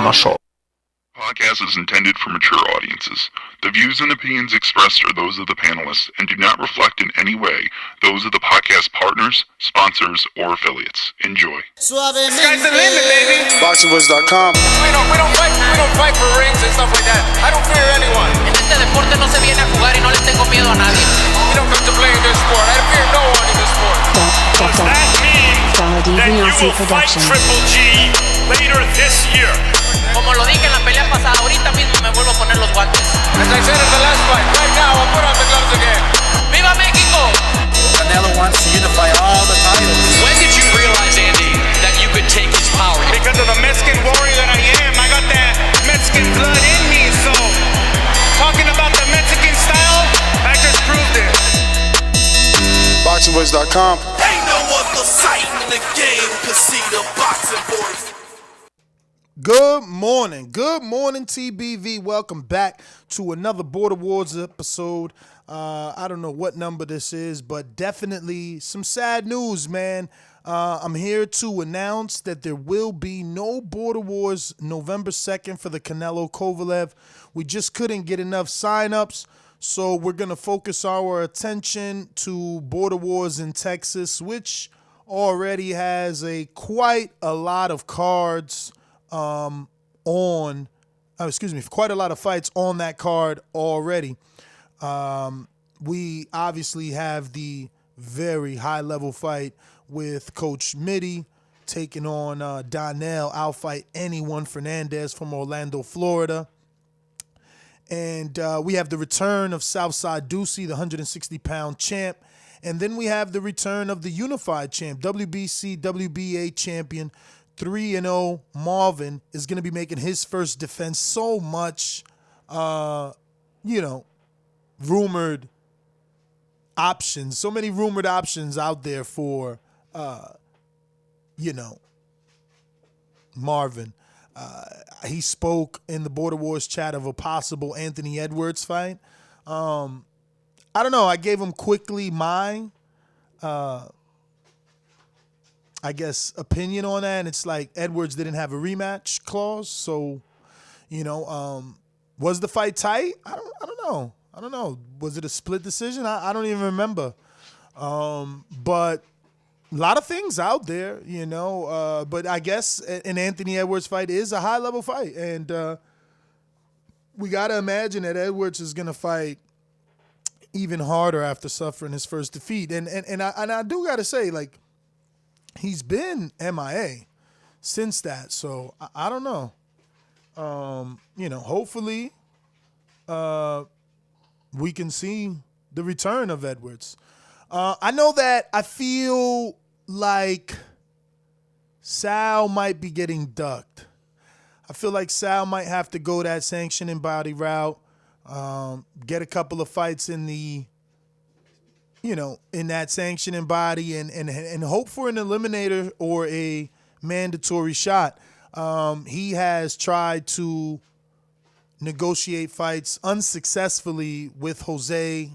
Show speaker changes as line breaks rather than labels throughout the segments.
muscle.
Podcast is intended for mature audiences. The views and opinions expressed are those of the panelists and do not reflect in any way those of the podcast partners, sponsors, or affiliates. Enjoy.
Sky's the limit, baby.
Boxingvoice.com.
We don't fight for rings and stuff like that. I don't fear anyone.
En este deporte no se viene a jugar y no le tengo miedo a nadie.
We don't come to play in this sport. I fear no one in this sport.
Does that mean that you will fight Triple G later this year?
Como lo dije en la pelea pasada, ahorita mismo me vuelvo a poner los guantes.
As I said in the last fight, right now I'll put on the gloves again.
¡Viva México!
Canelo wants to unify all the titles.
When did you realize, Andy, that you could take his power?
Because of the Mexican warrior that I am, I got that Mexican blood in me. So, talking about the Mexican style, I just proved it.
Boxingvoice.com.
Ain't no other sight in the game can see the Boxing Voice.
Good morning, TBV. Welcome back to another Border Wars episode. I don't know what number this is, but definitely some sad news, man. I'm here to announce that there will be no Border Wars November 2nd for the Canelo Kovalev. We just couldn't get enough signups, so we're going to focus our attention to Border Wars in Texas, which already has quite a lot of cards quite a lot of fights on that card already. We obviously have the very high-level fight with Coach Mitty taking on Donnell, outfight anyone, Fernandez from Orlando, Florida. And we have the return of Southside Ducey, the 160-pound champ. And then we have the return of the unified champ, WBC WBA champion, 3-0 Marvin is going to be making his first defense. So much, rumored options. So many rumored options out there for, Marvin. He spoke in the Border Wars chat of a possible Anthony Edwards fight. I don't know. I gave him quickly my opinion on that, and it's like Edwards didn't have a rematch clause, so was the fight tight? I don't know. Was it a split decision? I don't even remember. But a lot of things out there, but I guess an Anthony Edwards fight is a high-level fight, and we got to imagine that Edwards is going to fight even harder after suffering his first defeat, and I do got to say, like, he's been MIA since that, so I don't know. Hopefully we can see the return of Edwards. I know that I feel like Sal might be getting ducked. I feel like Sal might have to go that sanctioning body route, get a couple of fights in the in that sanctioning body and hope for an eliminator or a mandatory shot. He has tried to negotiate fights unsuccessfully with Jose,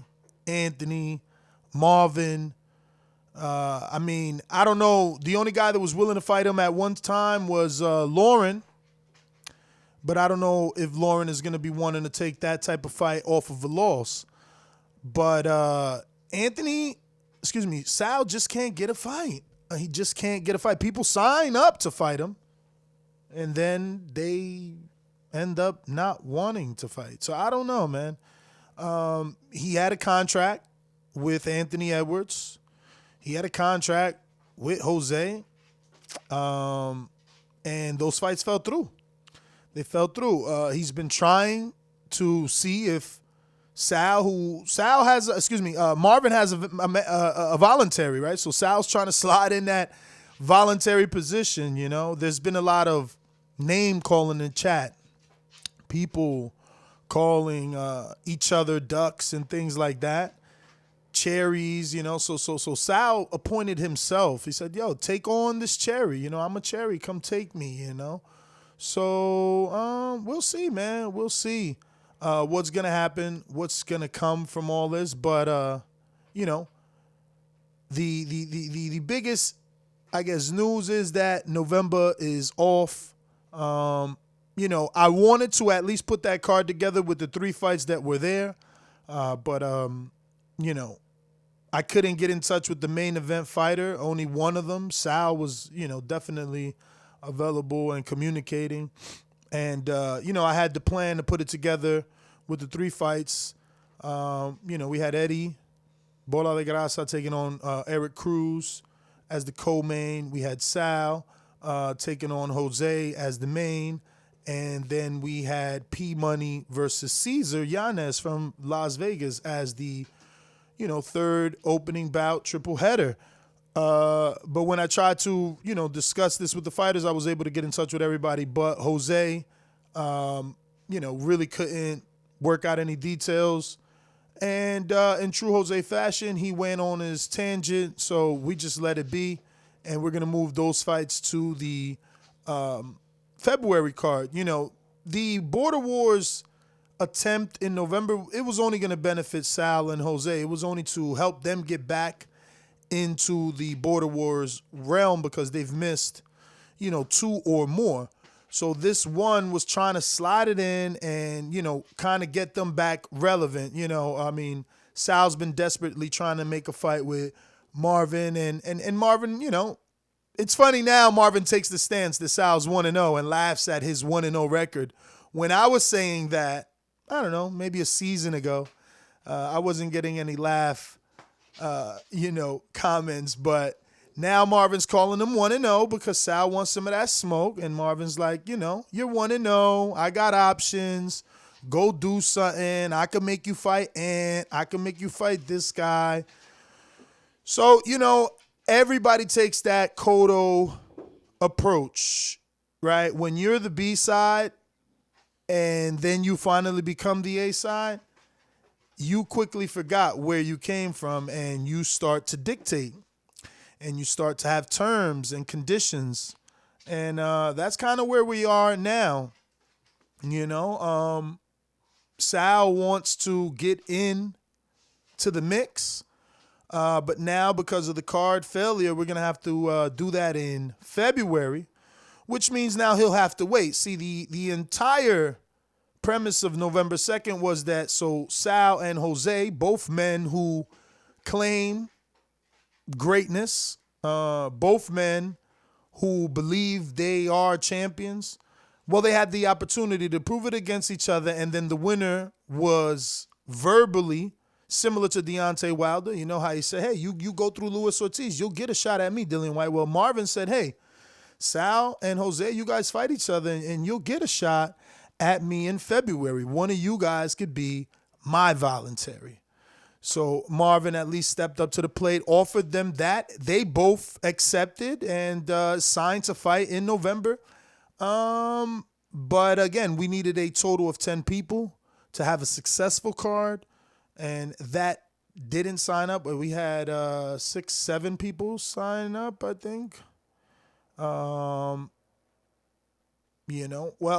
Anthony, Marvin. I don't know. The only guy that was willing to fight him at one time was Lauren. But I don't know if Lauren is going to be wanting to take that type of fight off of a loss. But Sal just can't get a fight. He just can't get a fight. People sign up to fight him, and then they end up not wanting to fight. So I don't know, man. He had a contract with Anthony Edwards. He had a contract with Jose, and those fights fell through. They fell through. He's been trying to see if Marvin has a voluntary, right? So Sal's trying to slide in that voluntary position, There's been a lot of name calling in chat. People calling each other ducks and things like that. Cherries, So Sal appointed himself. He said, yo, take on this cherry. I'm a cherry. Come take me, So we'll see, man. We'll see what's going to happen, what's going to come from all this. But, the biggest, I guess, news is that November is off. I wanted to at least put that card together with the 3 fights that were there. But I couldn't get in touch with the main event fighter. Only one of them, Sal, was, definitely available and communicating. And, I had the plan to put it together with the 3 fights. We had Eddie Bola de Grasa taking on Eric Cruz as the co-main. We had Sal taking on Jose as the main. And then we had P-Money versus Cesar Yanez from Las Vegas as the, third opening bout triple header. But when I tried to, discuss this with the fighters, I was able to get in touch with everybody but Jose. Really couldn't work out any details. And in true Jose fashion, he went on his tangent, so we just let it be. And we're going to move those fights to the February card. The Border Wars attempt in November, it was only going to benefit Sal and Jose. It was only to help them get back into the Border Wars realm because they've missed, 2 or more. So this one was trying to slide it in and, kind of get them back relevant. Sal's been desperately trying to make a fight with Marvin and Marvin, it's funny now Marvin takes the stance that Sal's 1-0 and laughs at his 1-0 record. When I was saying that, I don't know, maybe a season ago, I wasn't getting any laugh, comments. But now Marvin's calling him 1-0 because Sal wants some of that smoke. And Marvin's like, you're 1-0. I got options. Go do something. I can make you fight Ant. I can make you fight this guy. So, everybody takes that Cotto approach, right? When you're the B side and then you finally become the A side, you quickly forgot where you came from and you start to dictate and you start to have terms and conditions. And that's kind of where we are now. Sal wants to get in to the mix. But now, because of the card failure, we're going to have to do that in February, which means now he'll have to wait. See, the entire premise of November 2nd was that so Sal and Jose, both men who claim greatness, both men who believe they are champions, well, they had the opportunity to prove it against each other, and then the winner was verbally similar to Deontay Wilder. You know how he said, hey, you go through Luis Ortiz, you'll get a shot at me, Dillian White. Well, Marvin said, hey, Sal and Jose, you guys fight each other and you'll get a shot at me in February. One of you guys could be my voluntary. So Marvin at least stepped up to the plate, offered them that. They both accepted and signed to fight in November. But again, we needed a total of 10 people to have a successful card. And that didn't sign up, but we had 6-7 people sign up, I think. Well,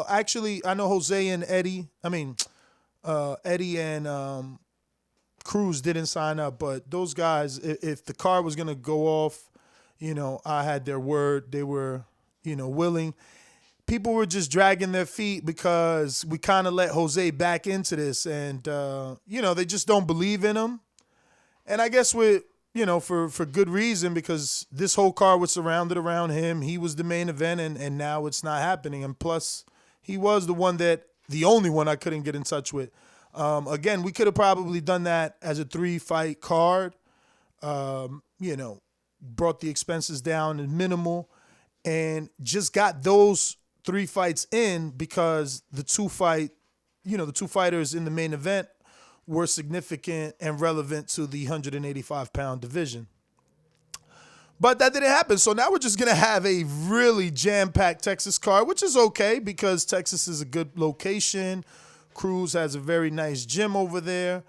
actually, I know Jose and Eddie and Cruz didn't sign up, but those guys, if the card was going to go off, I had their word. They were, willing. People were just dragging their feet because we kind of let Jose back into this and, they just don't believe in him. And I guess for good reason, because this whole card was surrounded around him. He was the main event and now it's not happening. And plus he was the only one I couldn't get in touch with. Again, we could have probably done that as a 3-fight card, brought the expenses down and minimal and just got those 3 fights in because the 2 fighters in the main event were significant and relevant to the 185-pound division. But that didn't happen. So now we're just going to have a really jam-packed Texas card, which is okay because Texas is a good location. Cruz has a very nice gym over there.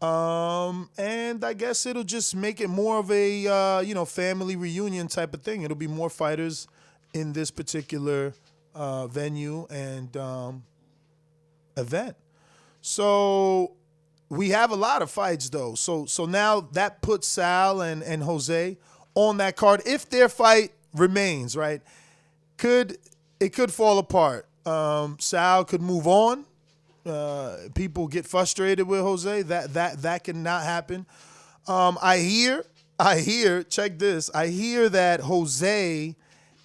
And I guess it'll just make it more of a, family reunion type of thing. It'll be more fighters in this particular venue and event. So we have a lot of fights though. So now that puts Sal and Jose on that card. If their fight remains, right, it could fall apart. Sal could move on. People get frustrated with Jose. That cannot happen. I hear, check this. I hear that Jose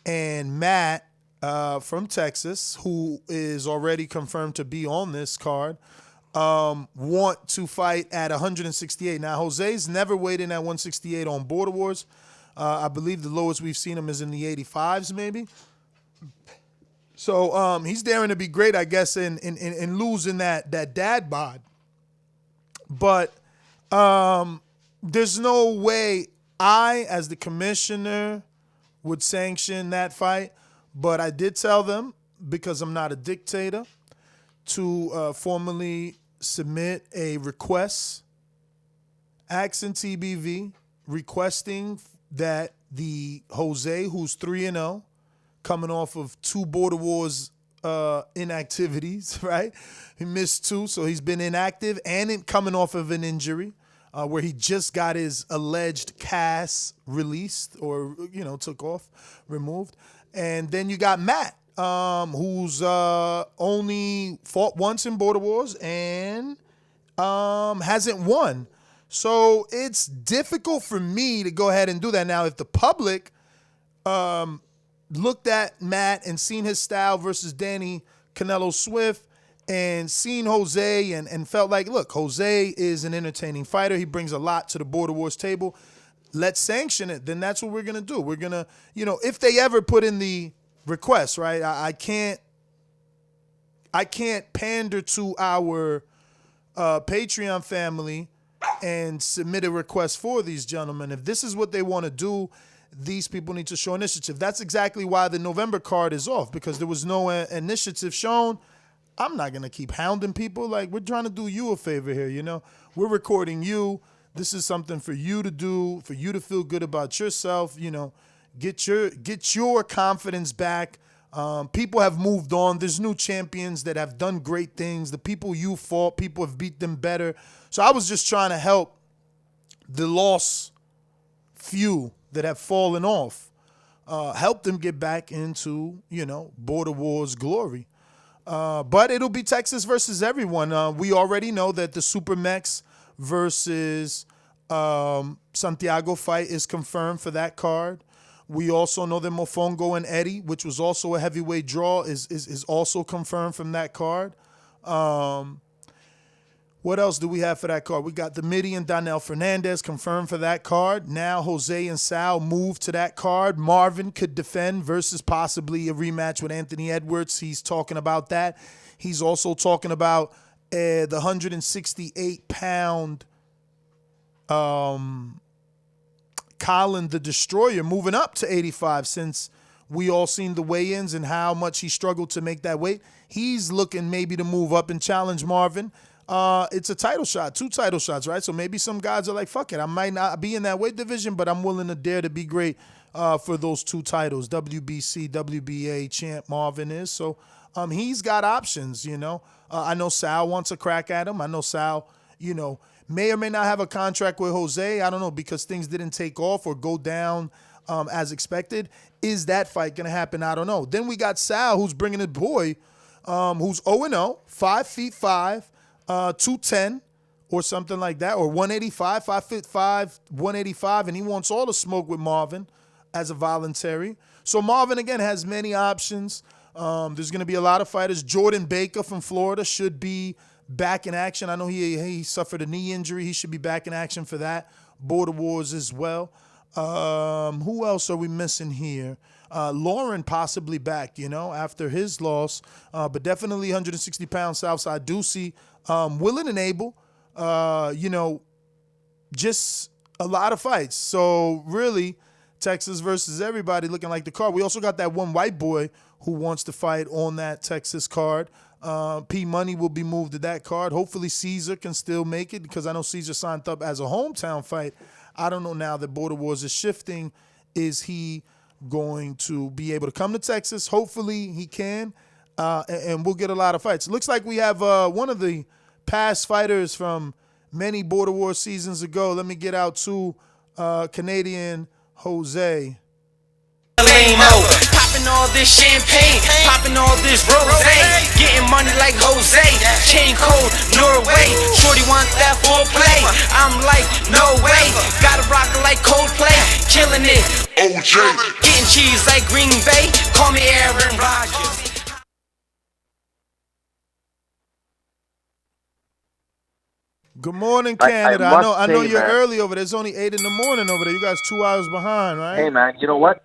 and Matt from Texas, who is already confirmed to be on this card, want to fight at 168. Now, Jose's never weighed in at 168 on Border Wars. I believe the lowest we've seen him is in the 85s, maybe. So he's daring to be great, I guess, in losing that dad bod. But there's no way I, as the commissioner, would sanction that fight. But I did tell them, because I'm not a dictator, to formally submit a request, asking TBV, requesting that the Jose, who's 3-0, coming off of 2 Border Wars inactivities, right? He missed 2, so he's been inactive and coming off of an injury where he just got his alleged cast released or, removed. And then you got Matt, who's only fought once in Border Wars and hasn't won. So it's difficult for me to go ahead and do that. Now, if the public looked at Matt and seen his style versus Danny Canelo Swift and seen Jose and felt like, look, Jose is an entertaining fighter. He brings a lot to the Border Wars table. Let's sanction it. Then that's what we're going to do. We're going to, if they ever put in the request, right, I can't pander to our Patreon family and submit a request for these gentlemen. If this is what they want to do, these people need to show initiative. That's exactly why the November card is off, because there was no initiative shown. I'm not going to keep hounding people. Like, we're trying to do you a favor here, We're recording you. This is something for you to do, for you to feel good about yourself, get your confidence back. People have moved on. There's new champions that have done great things. The people you fought, people have beat them better. So I was just trying to help the lost few that have fallen off, help them get back into, Border Wars glory. But it'll be Texas versus everyone. We already know that the Super Mex versus Santiago fight is confirmed for that card. We also know that Mofongo and Eddie, which was also a heavyweight draw, is also confirmed from that card. What else do we have for that card? We got the Mitty and Donnell Fernandez confirmed for that card. Now Jose and Sal move to that card. Marvin could defend versus possibly a rematch with Anthony Edwards. He's talking about that. He's also talking about the 168-pound Colin the Destroyer moving up to 85, since we all seen the weigh-ins and how much he struggled to make that weight. He's looking maybe to move up and challenge Marvin. It's a title shot, 2 title shots, right? So maybe some guys are like, fuck it, I might not be in that weight division, but I'm willing to dare to be great for those 2 titles. WBC, WBA champ Marvin is. So he's got options, I know Sal wants a crack at him. I know Sal, may or may not have a contract with Jose. I don't know, because things didn't take off or go down as expected. Is that fight going to happen? I don't know. Then we got Sal, who's bringing his boy, who's 0-0, 5'5", 210 or something like that, or 185, 5'5", 185, and he wants all the smoke with Marvin as a voluntary. So Marvin, again, has many options. There's going to be a lot of fighters. Jordan Baker from Florida should be back in action. I know he suffered a knee injury. He should be back in action for that. Border Wars as well. Who else are we missing here? Lauren possibly back, after his loss. But definitely 160-pound Southside Ducey, willing and able. Just a lot of fights. So really, Texas versus everybody looking like the card. We also got that one white boy who wants to fight on that Texas card. P Money will be moved to that card. Hopefully Caesar can still make it, because I know Caesar signed up as a hometown fight. I don't know now that Border Wars is shifting. Is he going to be able to come to Texas? Hopefully he can, and we'll get a lot of fights. Looks like we have one of the past fighters from many Border Wars seasons ago. Let me get out to Canadian Jose.
Popping Popping all this champagne, popping all this rosé, getting money like Jose, chain cold, Norway. Shorty want that foreplay, I'm like, no way. Gotta rock it like Coldplay, killing it.
OJ.
Getting cheese like Green Bay, call me Aaron Rodgers.
Good morning, Canada.
I
I know
say,
you're
man,
early over there. It's only 8 in the morning over there. You guys 2 hours behind, right?
Hey, man, you know what?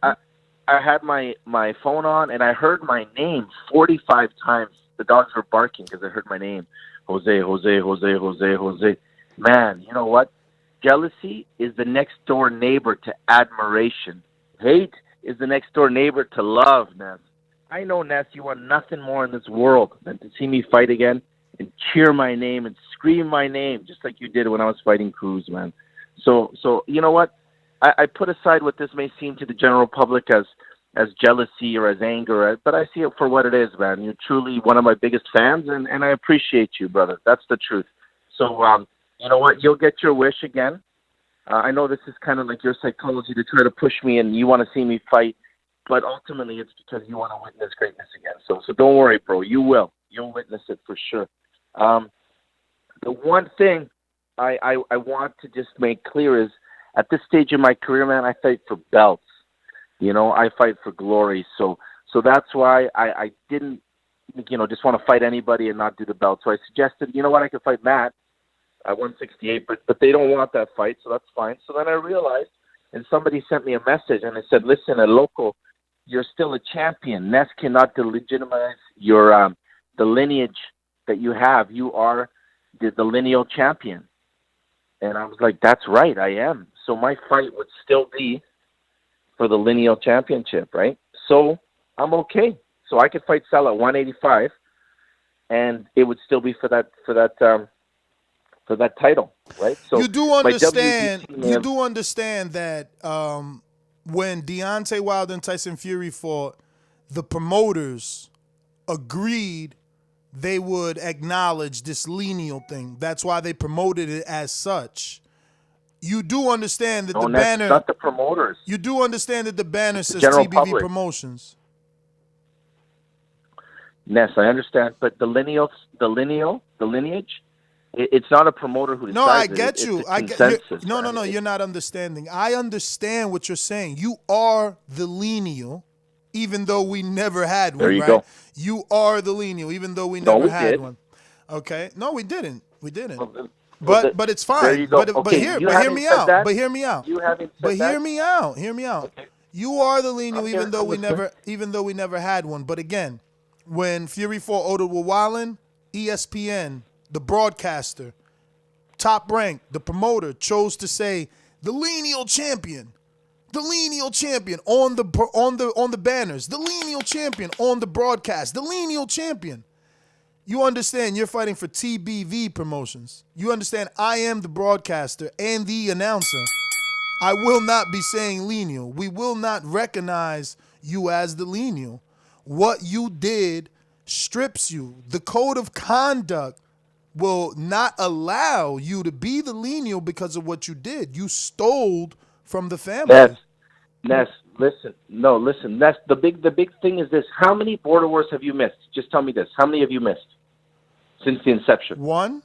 I had my phone on, and I heard my name 45 times. The dogs were barking because I heard my name. Jose, Jose, Jose, Jose, Jose. Man, you know what? Jealousy is the next door neighbor to admiration. Hate is the next door neighbor to love, Ness. I know, Ness, you want nothing more in this world than to see me fight again and cheer my name and scream my name just like you did when I was fighting Cruz, man. So you know what? I put aside what this may seem to the general public as jealousy or as anger, but I see it for what it is, man. You're truly one of my biggest fans, and I appreciate you, brother. That's the truth. So, you know what? You'll get your wish again. I know this is kind of like your psychology to try to push me and you want to see me fight, but ultimately it's because you want to witness greatness again. So don't worry, bro. You will. You'll witness it for sure. The one thing I want to just make clear is at this stage in my career, man, I fight for belts. You know, I fight for glory. So that's why I didn't, just want to fight anybody and not do the belt. So I suggested, you know what, I could fight Matt at 168, but they don't want that fight, so that's fine. So then I realized, and somebody sent me a message, and I said, listen, a local, you're still a champion. Ness cannot delegitimize your the lineage that you have. You are the lineal champion. And I was like, that's right, I am. So my fight would still be for the lineal championship, right? So I'm okay. So I could fight Sal at 185, and it would still be for that title, right? So
you do understand that when Deontay Wilder and Tyson Fury fought, the promoters agreed they would acknowledge this lineal thing. That's why they promoted it as such. You do understand that the banner,
not the promoters.
You do understand that the banner says
general
TBV
public.
Promotions.
Ness, I understand, but the lineage, it's not a promoter who decides.
No, I get
it.
you.
It's
I
consensus,
get. No. You're not understanding. I understand what you're saying. You are the lineal, even though we never had one.
There you
right?
go.
You are the lineal, even though we never had
did.
one. Okay. No, we didn't. We didn't.
Well,
but it's
there
fine.
you go.
But
Okay,
hear me
said
out.
that.
But hear me out.
You haven't said
But
that.
hear me out. Hear me out.
Okay.
You are the lineal,
Okay,
even though we
understood.
never had one. But again, when Fury fought Oda Wallen, ESPN, the broadcaster, Top Rank, the promoter, chose to say the lineal champion on the banners, the lineal champion on the broadcast, the lineal champion. You understand you're fighting for TBV Promotions. You understand I am the broadcaster and the announcer. I will not be saying lineal. We will not recognize you as the lineal. What you did strips you. The code of conduct will not allow you to be the lineal because of what you did. You stole from the family.
Ness, listen. No, listen. Ness, the big thing is this. How many border wars have you missed? Just tell me this. How many have you missed since the inception?
One.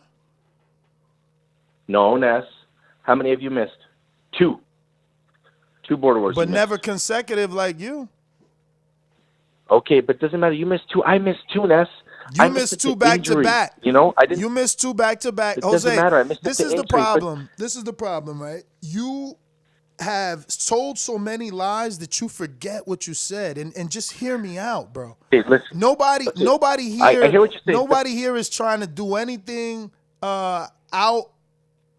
No, Ness. How many have you missed? Two border wars.
But never consecutive like you.
Okay, but it doesn't matter. You missed two. I missed two, Ness.
You missed two back to back.
You know, I didn't.
You missed two back to back.
It
Jose,
doesn't matter. I missed
this
the
is the
injury,
problem. This is the problem, right? You have told so many lies that you forget what you said. And just hear me out, bro.
Hey, listen.
Nobody here.
I hear what you're saying.
Nobody here is trying to do anything out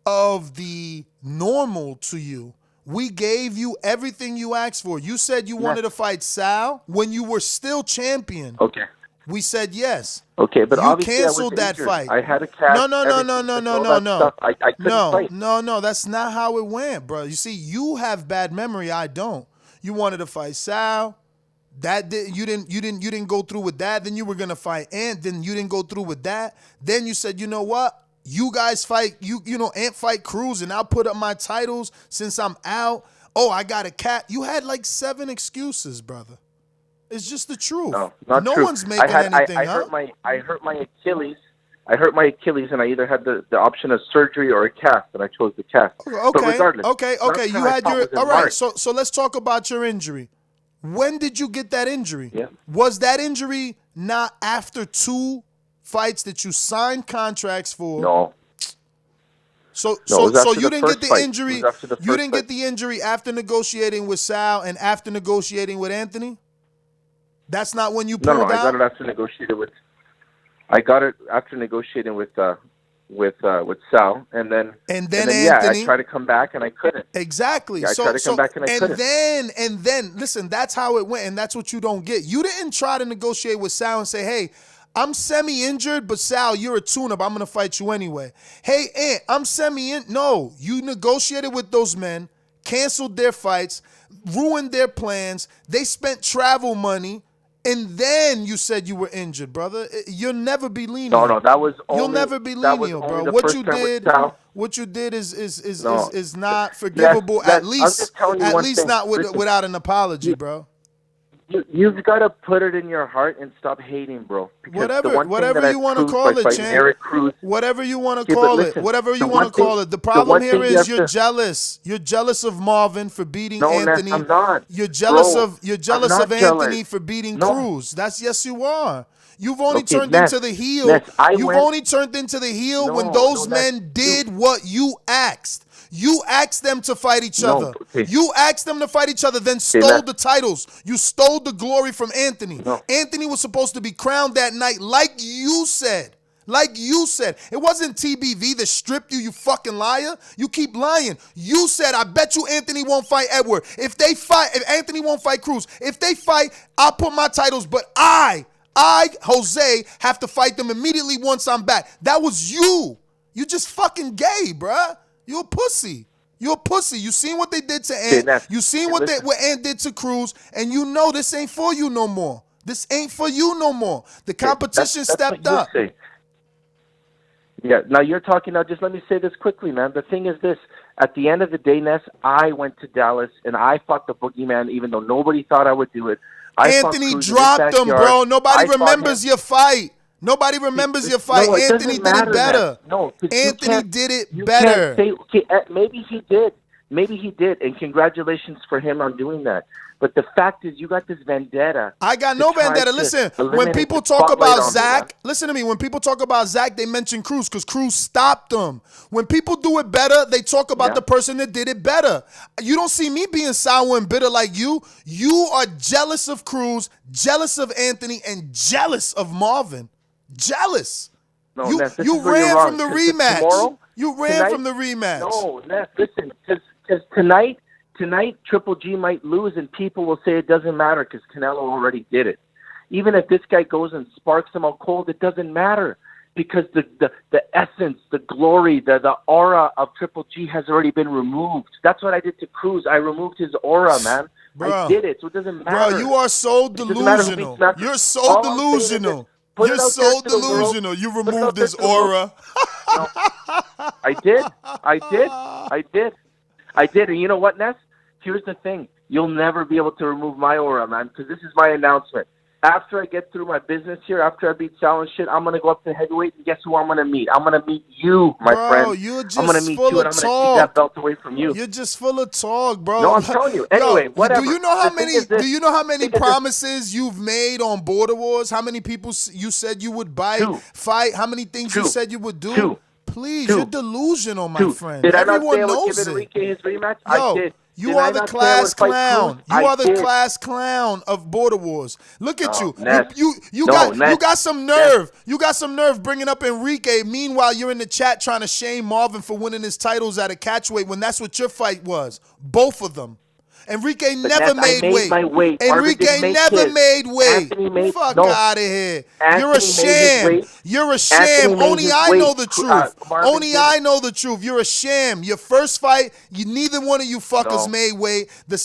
of the normal to you. We gave you everything you asked for. You said you wanted to fight Sal when you were still champion.
Okay.
We said yes.
Okay, but
you
obviously
canceled
I was
that
injured.
fight.
I had a cast.
No.
I couldn't fight.
No. That's not how it went, bro. You see, you have bad memory. I don't. You wanted to fight Sal. You didn't go through with that. Then you were gonna fight Ant. Then you didn't go through with that. Then you said, you know what? You guys fight. Ant fight Cruz, and I'll put up my titles since I'm out. Oh, I got a cat. You had like 7 excuses, brother. It's just the truth.
No, not
no
true.
one's making anything up.
I hurt my Achilles. I hurt my Achilles, and I either had the option of surgery or a cast, and I chose the cast.
Okay,
but regardless,
okay. You had your all right. So let's talk about your injury. When did you get that injury?
Yeah.
Was that injury not after 2 fights that you signed contracts for?
No.
So you didn't get the injury. You didn't get the injury after negotiating with Sal and after negotiating with Anthony. That's not when you pulled out.
No, I got it after negotiating with. I got it after negotiating with Sal, and then Anthony. Yeah, I tried to come back and I couldn't.
Exactly.
Yeah, I tried to come back and I couldn't.
And then listen, that's how it went, and that's what you don't get. You didn't try to negotiate with Sal and say, "Hey, I'm semi-injured, but Sal, you're a tune-up. I'm gonna fight you anyway." Hey, Ant, I'm semi-in. No, you negotiated with those men, canceled their fights, ruined their plans. They spent travel money. And then you said you were injured, brother. You'll never be lenient.
No, that was only.
You'll never be lenient, bro. What you did is not forgivable. At least not without an apology, bro.
You've got to put it in your heart and stop hating, bro.
Whatever you want to call it, champ. Whatever you want to call it. Whatever you want to call it. The problem here is you're jealous. You're jealous of Marvin for beating Anthony.
I'm not.
You're jealous of Anthony for beating Cruz. Yes, you are. You've only turned into the heel. You've only turned into the heel when those men did what you asked. You asked them to fight each other.
Okay.
You asked them to fight each other, then stole the titles. You stole the glory from Anthony.
No.
Anthony was supposed to be crowned that night, like you said. Like you said. It wasn't TBV that stripped you, you fucking liar. You keep lying. You said, I bet you Anthony won't fight Edward. If Anthony won't fight Cruz, if they fight, I'll put my titles, but I, Jose, have to fight them immediately once I'm back. That was you. You just fucking gay, bruh. You're a pussy. You're a pussy. You seen what they did to Ant. You seen what Ant did to Cruz, and you know this ain't for you no more. This ain't for you no more. The competition stepped up.
Yeah, now you're talking now. Just let me say this quickly, man. The thing is this. At the end of the day, Ness, I went to Dallas, and I fought the boogeyman, even though nobody thought I would do it.
Anthony dropped him, bro. Nobody remembers your fight. Nobody remembers your fight.
No,
Anthony did it better.
No,
Anthony did it better.
Maybe he did. Maybe he did. And congratulations for him on doing that. But the fact is, you got this vendetta.
I got no vendetta. Listen, when people talk about Zach, listen to me. When people talk about Zach, they mention Cruz because Cruz stopped them. When people do it better, they talk about the person that did it better. You don't see me being sour and bitter like you. You are jealous of Cruz, jealous of Anthony, and jealous of Marvin. Jealous.
No,
you ran from the rematch. You ran from the rematch.
No, Ness, listen, because tonight Triple G might lose, and people will say it doesn't matter because Canelo already did it. Even if this guy goes and sparks him out cold, it doesn't matter because the essence, the glory, the aura of Triple G has already been removed. That's what I did to Cruz. I removed his aura, man.
Bro,
I did it, so it doesn't matter.
Bro, you are so delusional. You're so delusional. You're so delusional. You removed his aura.
No, I did. And you know what, Ness? Here's the thing. You'll never be able to remove my aura, man, because this is my announcement. After I get through my business here, after I beat Sal and shit, I'm going to go up to heavyweight, and guess who I'm going to meet? I'm going to meet you, my friend.
You're just
I'm going to meet you, and I'm going to keep that belt away from you.
You're just full of talk, bro.
No, I'm telling you. Anyway, whatever.
Do you know how many promises you've made on Border Wars? How many people you said you would fight? How many things you said you would do? Please, you're delusional, my friend.
Did
Everyone
I not say
knows
I would give Enrique his rematch? I did.
You are the class clown. You are the class clown of Border Wars. Look at you. You got some nerve. You got some nerve bringing up Enrique. Meanwhile, you're in the chat trying to shame Marvin for winning his titles at a catchweight when that's what your fight was. Both of them. Enrique never made weight. Enrique never made weight. Fuck out of here. You're a sham. You're a sham. Only I know the truth. Only I know the truth. You're a sham. Your first fight, neither one of you fuckers made weight. The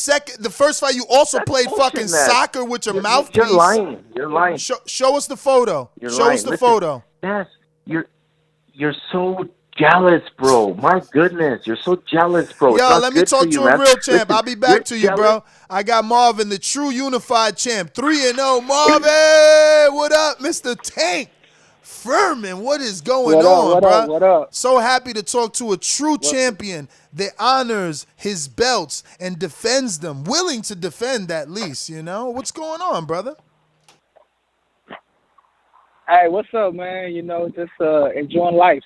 first fight, you also played fucking soccer with your mouthpiece.
You're lying. You're lying.
Show us the photo. Show us the photo.
Yes, you're so jealous, bro. My goodness, you're so jealous, bro.
Yo, let me talk to a real champ. I'll be back to you, bro. I got Marvin, the true unified champ. 3-0. Marvin, what up, Mr. Tank? Furman, what is going on, bro?
What up?
So happy to talk to a true champion that honors his belts and defends them, willing to defend at least, you know? What's going on, brother?
Hey, what's up, man? You know, just enjoying life.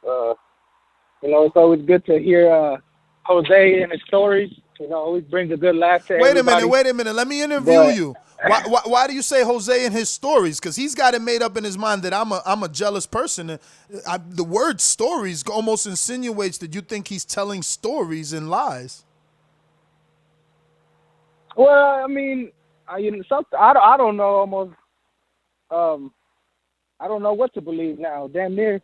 You know, it's always good to hear Jose and his stories. You know, always brings a good laugh to everybody.
Wait a minute. Let me interview you. Why do you say Jose and his stories? Because he's got it made up in his mind that I'm a jealous person. The word stories almost insinuates that you think he's telling stories and lies.
Well, I mean, I don't know almost. I don't know what to believe now. Damn near.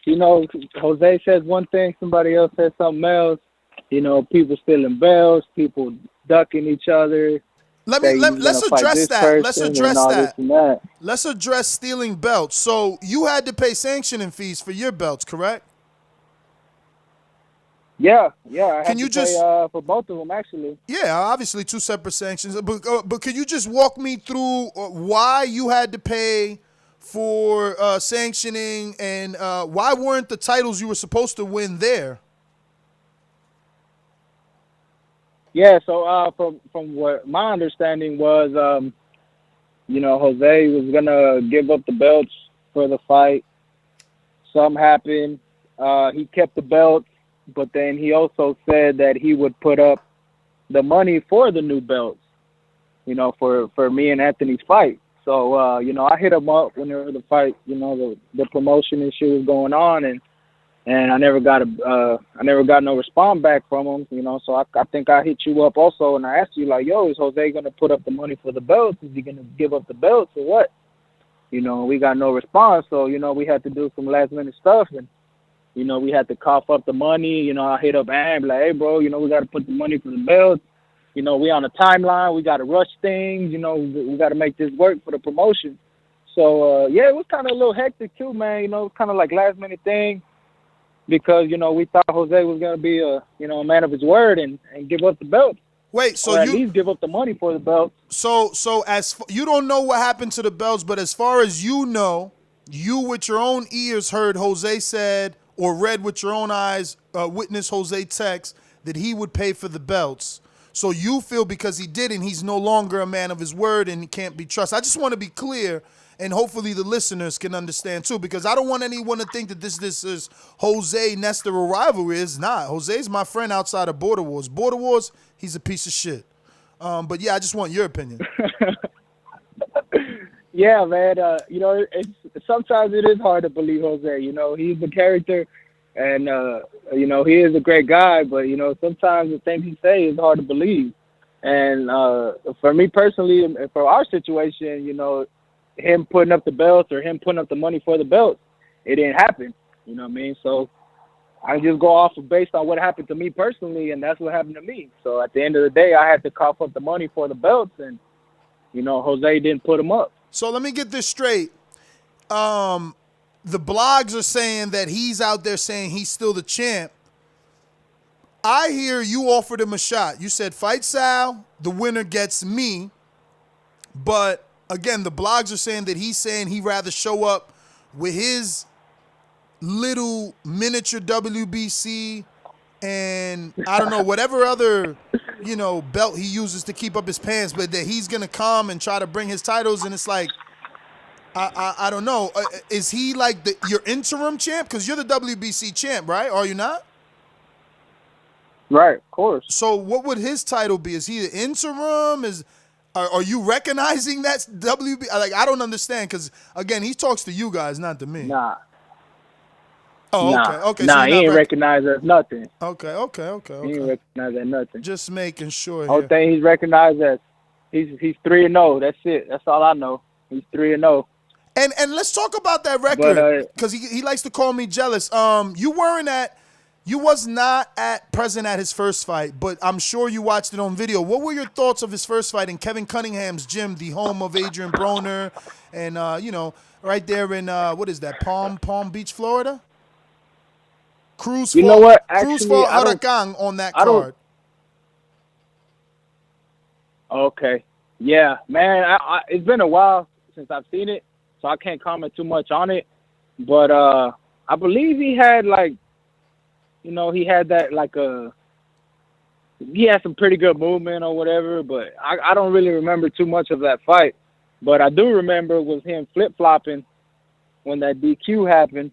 You know, Jose says one thing, somebody else says something else. You know, people stealing belts, people ducking each other.
Let's address that. Let's address stealing belts. So you had to pay sanctioning fees for your belts, correct?
Yeah. I had to pay for both of them, actually.
Yeah, obviously 2 separate sanctions. But could you just walk me through why you had to pay for sanctioning and why weren't the titles you were supposed to win there?
Yeah, so from what my understanding was, you know, Jose was gonna give up the belts for the fight. Something happened. He kept the belts, but then he also said that he would put up the money for the new belts, you know, for me and Anthony's fight. So, you know, I hit him up whenever the fight, you know, the promotion issue was going on, and I never got no response back from him, you know. So I think I hit you up also, and I asked you like, yo, is Jose gonna put up the money for the belts? Is he gonna give up the belts or what? You know, we got no response, so you know we had to do some last minute stuff, and you know we had to cough up the money. You know, I hit up Am like, hey, bro, you know we got to put the money for the belts. You know, we on a timeline. We got to rush things. You know, we got to make this work for the promotion. So, yeah, it was kind of a little hectic too, man. You know, it was kind of like last minute thing because, you know, we thought Jose was going to be a man of his word and give up the belt.
Wait, so
or at least give up the money for the belt.
So you don't know what happened to the belts, but as far as you know, you with your own ears heard Jose said or read with your own eyes, witnessed Jose text that he would pay for the belts. So you feel because he didn't, he's no longer a man of his word and he can't be trusted. I just want to be clear, and hopefully the listeners can understand too, because I don't want anyone to think that this is Jose Nestor a rivalry. It's not. Jose's my friend outside of Border Wars. Border Wars, he's a piece of shit. But yeah, I just want your opinion.
Yeah, man. You know, sometimes it is hard to believe Jose. You know, he's a character. And, you know, he is a great guy, but, you know, sometimes the things he says is hard to believe. And for me personally, for our situation, you know, him putting up the belts or him putting up the money for the belts, it didn't happen. You know what I mean? So I just go off based on what happened to me personally, and that's what happened to me. So at the end of the day, I had to cough up the money for the belts, and, you know, Jose didn't put them up.
So let me get this straight. The blogs are saying that he's out there saying he's still the champ. I hear you offered him a shot. You said, fight Sal, the winner gets me. But, again, the blogs are saying that he's saying he'd rather show up with his little miniature WBC and, I don't know, whatever other, you know, belt he uses to keep up his pants, but that he's going to come and try to bring his titles, and it's like, I don't know. Is he like your interim champ? Because you're the WBC champ, right? Are you not?
Right, of course.
So what would his title be? Is he the interim? Are you recognizing that's WBC? Like, I don't understand because, again, he talks to you guys, not to me.
Nah.
Oh,
nah.
okay. Okay.
Nah,
so
he ain't recognized as nothing.
Okay.
He ain't recognized as nothing.
Just making sure.
Only thing he's recognized as he's 3-0. That's it. That's all I know. He's 3-0.
And let's talk about that record because he likes to call me jealous. You was not present at his first fight, but I'm sure you watched it on video. What were your thoughts of his first fight in Kevin Cunningham's gym, the home of Adrian Broner, and you know, right there in what is that, Palm Beach, Florida? Cruz
You
fought,
know what?
Cruz
Actually,
fought Huracan on that
I don't.
card.
Okay. Yeah, man. It's been a while since I've seen it, so I can't comment too much on it. But I believe he had he had that he had some pretty good movement or whatever. But I don't really remember too much of that fight. But I do remember was him flip flopping when that DQ happened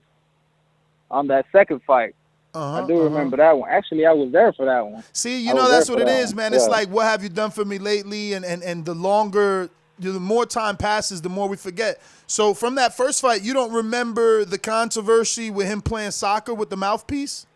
on that second fight. I do remember that one. Actually, I was there for that one.
See, that's what it is, man. It's like, what have you done for me lately? And the longer, the more time passes, the more we forget. So from that first fight, you don't remember the controversy with him playing soccer with the mouthpiece?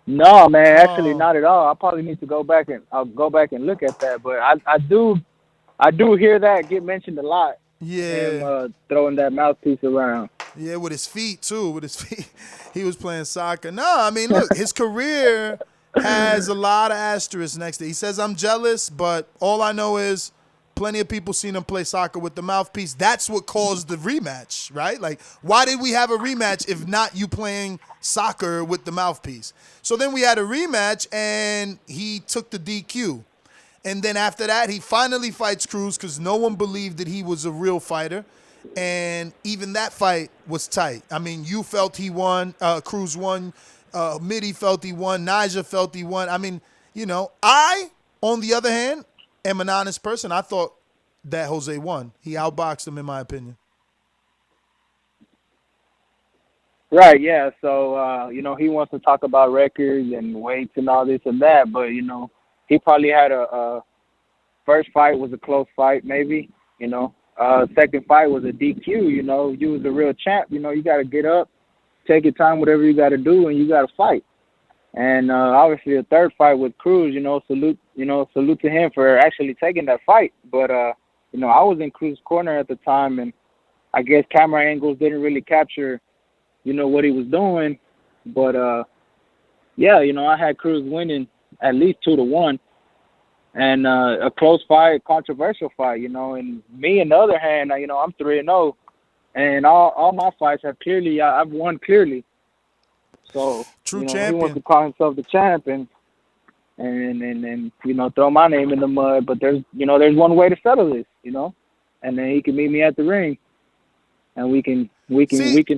No, man. Actually, not at all. I probably need to go back and look at that. But I do hear that get mentioned a lot.
Yeah.
Him throwing that mouthpiece around.
Yeah, with his feet, too. With his feet. He was playing soccer. No, I mean, look, his career has a lot of asterisks next to it. He says, I'm jealous, but all I know is plenty of people seen him play soccer with the mouthpiece. That's what caused the rematch, right? Like, why did we have a rematch if not you playing soccer with the mouthpiece? So then we had a rematch, and he took the DQ. And then after that, he finally fights Cruz because no one believed that he was a real fighter. And even that fight was tight. I mean, you felt he won. Cruz won. Mitty felt he won. Naja felt he won. I mean, I, on the other hand, am an honest person. I thought that Jose won. He outboxed him, in my opinion.
Right, yeah. So, he wants to talk about records and weights and all this and that. But, he probably had a first fight was a close fight, maybe, second fight was a DQ, you was a real champ, you got to get up, take your time, whatever you got to do, and you got to fight. And obviously the third fight with Cruz, salute to him for actually taking that fight. But, I was in Cruz's corner at the time, and I guess camera angles didn't really capture, what he was doing. But, I had Cruz winning at least 2-1. And a close fight, controversial fight, and me on the other hand, I'm 3-0, and all my fights have I've won clearly. So
true champion.
He wants to call himself the champ and throw my name in the mud. But there's one way to settle this, and then he can meet me at the ring, and we can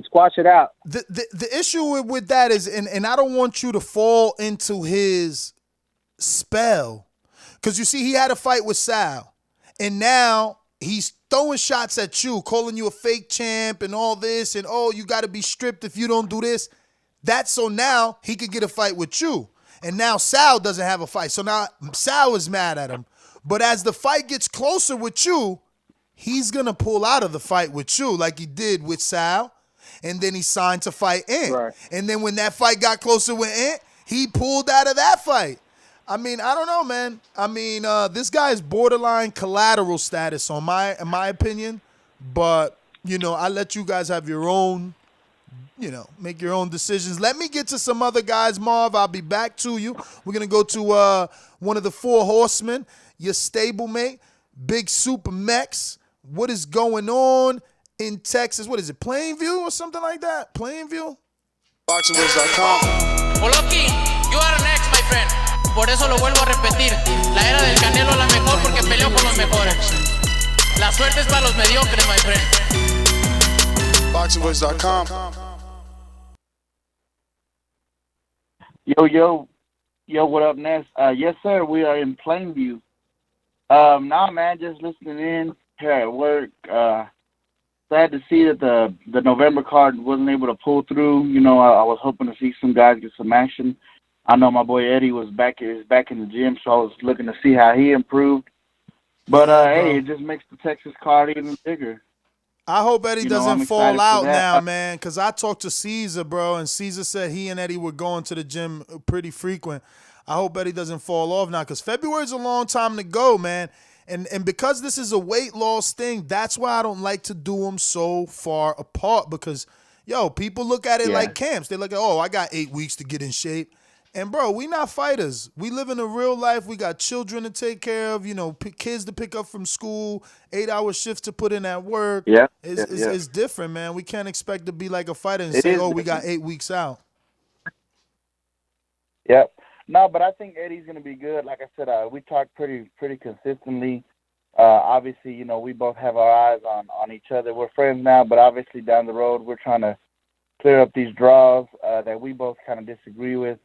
squash it out.
The issue with that is, and I don't want you to fall into his spell. Because you see, he had a fight with Sal, and now he's throwing shots at you, calling you a fake champ and all this, and you got to be stripped if you don't do this. That's so now he could get a fight with you. And now Sal doesn't have a fight. So now Sal is mad at him. But as the fight gets closer with you, he's going to pull out of the fight with you like he did with Sal, and then he signed to fight Ant.
Right.
And then when that fight got closer with Ant, he pulled out of that fight. I mean, I don't know, man. I mean, this guy is borderline collateral status in my opinion. But, I let you guys have your own, make your own decisions. Let me get to some other guys, Marv. I'll be back to you. We're going to go to one of the four horsemen, your stablemate, Big Super Mex. What is going on in Texas? What is it, Plainview or something like that? Plainview?
Boxingvoice.com. Poloki, you are next, my friend. Por eso lo vuelvo a repetir. La era del Canelo es la mejor porque peleó con los mejores. La suerte es para los mediocres, my friend.
Boxingvoice.com.
Yo, what up, Ness? Yes, sir, we are in Plainview. Nah, man, just listening in here at work. Sad to see that the November card wasn't able to pull through. I was hoping to see some guys get some action. I know my boy Eddie is back in the gym, so I was looking to see how he improved. But, hey, it just makes the Texas card even bigger.
I hope Eddie doesn't fall out now, man, because I talked to Caesar, bro, and Caesar said he and Eddie were going to the gym pretty frequent. I hope Eddie doesn't fall off now because February's a long time to go, man. And because this is a weight loss thing, that's why I don't like to do them so far apart because, people look at it like camps. They're like, I got 8 weeks to get in shape. And, bro, we not fighters. We live in a real life. We got children to take care of, kids to pick up from school, 8-hour shifts to put in at work.
Yeah.
It's different, man. We can't expect to be like a fighter and say, we got 8 weeks out.
Yep. No, but I think Eddie's going to be good. Like I said, we talk pretty consistently. Obviously, you know, we both have our eyes on each other. We're friends now, but obviously down the road, we're trying to clear up these draws that we both kind of disagree with,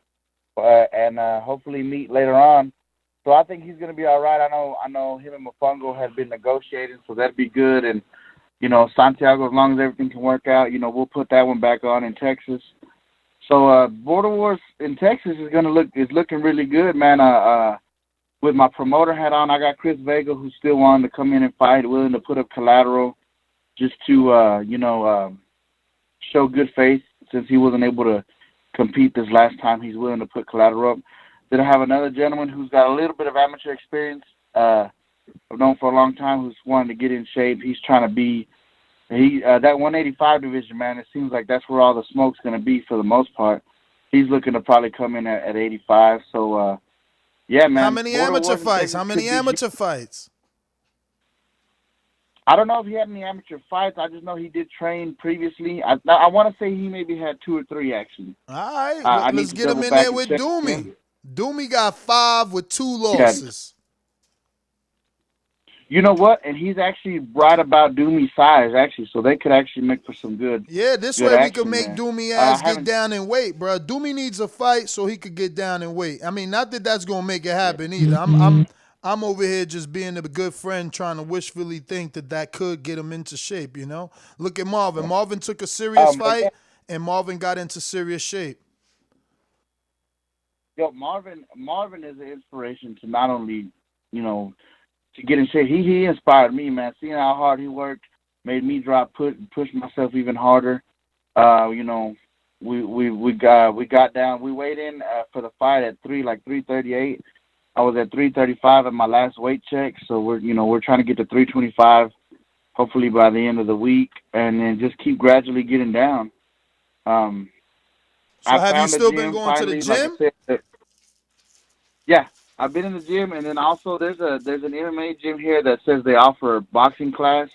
and hopefully meet later on. So I think he's going to be all right. I know him and Mofongo have been negotiating, so that'd be good. And, you know, Santiago, as long as everything can work out, you know, we'll put that one back on in Texas. So Border Wars in Texas is looking really good, man. With my promoter hat on, I got Chris Vega, who's still wanting to come in and fight, willing to put up collateral just to, show good faith since he wasn't able to compete this last time. He's willing to put collateral up. Then I have another gentleman who's got a little bit of amateur experience. I've known for a long time, who's wanting to get in shape. He's trying to be that 185 division, man. It seems like that's where all the smoke's going to be for the most part. He's looking to probably come in at 85. So, yeah, man.
How many amateur fights?
I don't know if he had any amateur fights. I just know he did train previously. I want to say he maybe had 2 or 3, actually.
All right, let's get him in there with Doomy. Doomy got 5 with 2 losses.
You know what? And he's actually right about Doomy's size, actually, so they could actually make for some good.
Yeah, this way we could make Doomy ass get down in weight, bro. Doomy needs a fight so he could get down in weight. I mean, not that that's gonna make it happen either. I'm over here just being a good friend, trying to wishfully think that could get him into shape. You know, look at Marvin. Marvin took a serious fight, and Marvin got into serious shape.
Yo, Marvin is an inspiration to not only, you know, to get in shape. He inspired me, man. Seeing how hard he worked made me push myself even harder. You know, we got down. We weighed in for the fight at 338. I was at 335 at my last weight check, so we're trying to get to 325, hopefully by the end of the week, and then just keep gradually getting down.
So have you still been going to the gym?
Like yeah. I've been in the gym, and then also there's an MMA gym here that says they offer a boxing class.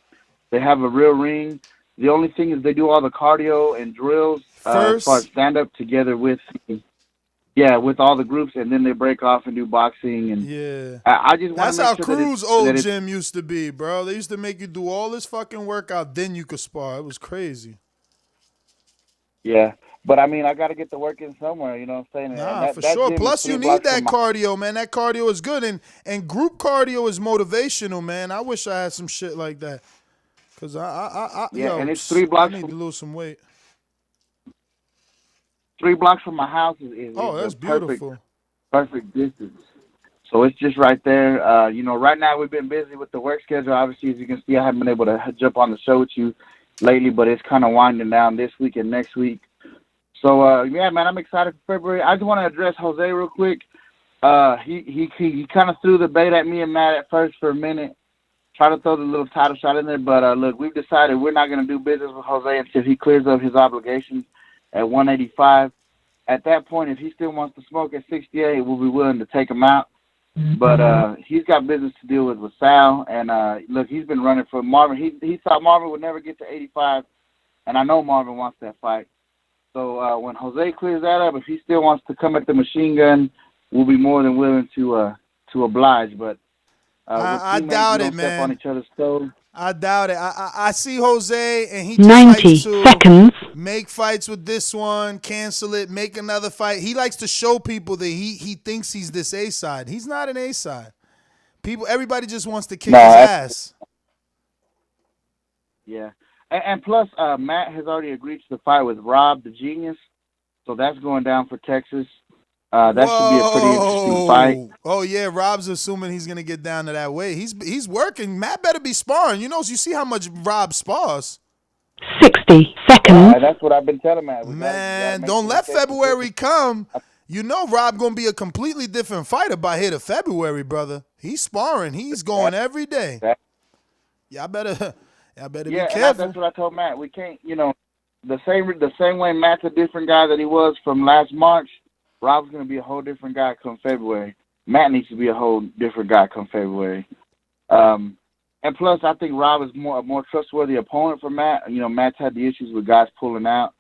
They have a real ring. The only thing is they do all the cardio and drills as far as stand-up together with all the groups, and then they break off and do boxing. And I just want to make sure
Cruz's old gym used to be, bro. They used to make you do all this fucking workout, then you could spar. It was crazy.
Yeah. But, I mean, I got to get the work in somewhere, you know what I'm saying?
Nah, for sure. Plus, you need that cardio, man. That cardio is good. And group cardio is motivational, man. I wish I had some shit like that. Because
and it's 3 blocks.
I need to lose some weight.
3 blocks from my house is
that's beautiful.
Perfect distance. So it's just right there. You know, right now we've been busy with the work schedule. Obviously, as you can see, I haven't been able to jump on the show with you lately, but it's kind of winding down this week and next week. So, yeah, man, I'm excited for February. I just want to address Jose real quick. He kind of threw the bait at me and Matt at first for a minute, tried to throw the little title shot in there. But, look, we've decided we're not going to do business with Jose until he clears up his obligations at 185. At that point, if he still wants to smoke at 68, we'll be willing to take him out. But he's got business to deal with Sal. And, look, he's been running for Marvin. He thought Marvin would never get to 85, and I know Marvin wants that fight. So when Jose clears that up, if he still wants to come at the machine gun, we'll be more than willing to oblige. But
I doubt it, man.
Step on each other's toes.
I doubt it. I see Jose, and he
90 seconds.
Make fights with this one, cancel it, make another fight. He likes to show people that he thinks he's this A-side. He's not an A-side. Everybody just wants to kick his ass.
Yeah. And plus, Matt has already agreed to the fight with Rob, the Genius. So that's going down for Texas. That should be a pretty interesting fight.
Oh, yeah, Rob's assuming he's going to get down to that weight. He's working. Matt better be sparring. You see how much Rob spars.
60 seconds.
That's what I've been telling Matt.
Man, don't let February come. You know Rob going to be a completely different fighter by here to February, brother. He's sparring. He's going every day. Y'all better be careful.
That's what I told Matt. We can't, the same way Matt's a different guy that he was from last March, Rob's going to be a whole different guy come February. Matt needs to be a whole different guy come February. And plus, I think Rob is a more trustworthy opponent for Matt. Matt's had the issues with guys pulling out.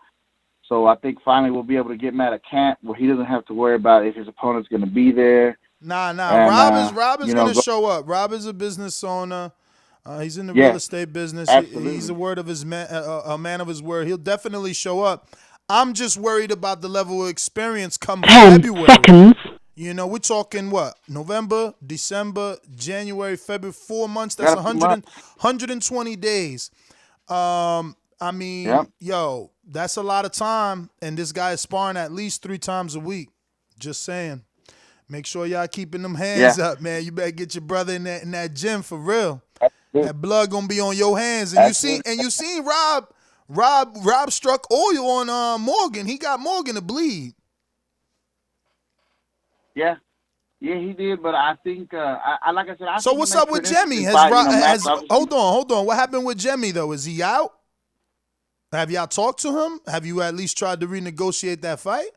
So I think finally we'll be able to get Matt a camp where he doesn't have to worry about if his opponent's going to be there.
Nah.
And,
Rob is gonna show up. Rob is a business owner. He's in the real estate business. He's a word of his man, a man of his word. He'll definitely show up. I'm just worried about the level of experience come
10
February.
seconds.
You know, we're talking what? November, December, January, February, 4 months. That's 120 days. I mean, yo, that's a lot of time. And this guy is sparring at least 3 times a week. Just saying. Make sure y'all keeping them hands up, man. You better get your brother in that gym for real. That blood gonna be on your hands. And you seen Rob struck oil on Morgan. He got Morgan to bleed.
Yeah, he did. But I think, like I said,
so what's up with Jemmy? Hold on. What happened with Jemmy though? Is he out? Have y'all talked to him? Have you at least tried to renegotiate that fight?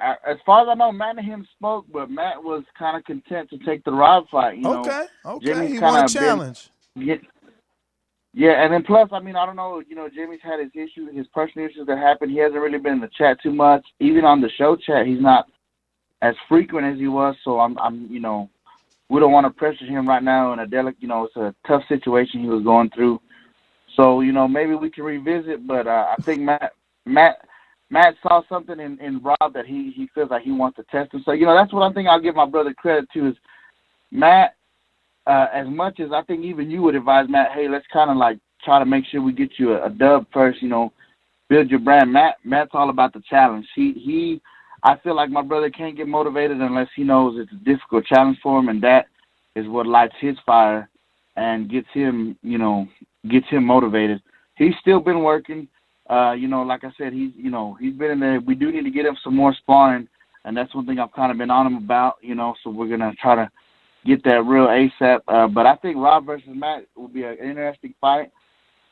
As far as I know, Matt and him spoke, but Matt was kind of content to take the Rob fight.
Okay.
Jimmy's
he won a challenge.
Yeah, and then plus, I mean, I don't know, Jimmy's had his issues, his personal issues that happened. He hasn't really been in the chat too much. Even on the show chat, he's not as frequent as he was. So we don't want to pressure him right now in a it's a tough situation he was going through. So, maybe we can revisit, but I think Matt saw something in Rob that he feels like he wants to test him. So, that's what I think I'll give my brother credit to is Matt, as much as I think even you would advise Matt, hey, let's kind of like try to make sure we get you a dub first, build your brand. Matt's all about the challenge. I feel like my brother can't get motivated unless he knows it's a difficult challenge for him, and that is what lights his fire and gets him motivated. He's still been working. Like I said, he's been in there. We do need to get him some more sparring, and that's one thing I've kind of been on him about, so we're going to try to get that real ASAP. But I think Rob versus Matt will be an interesting fight.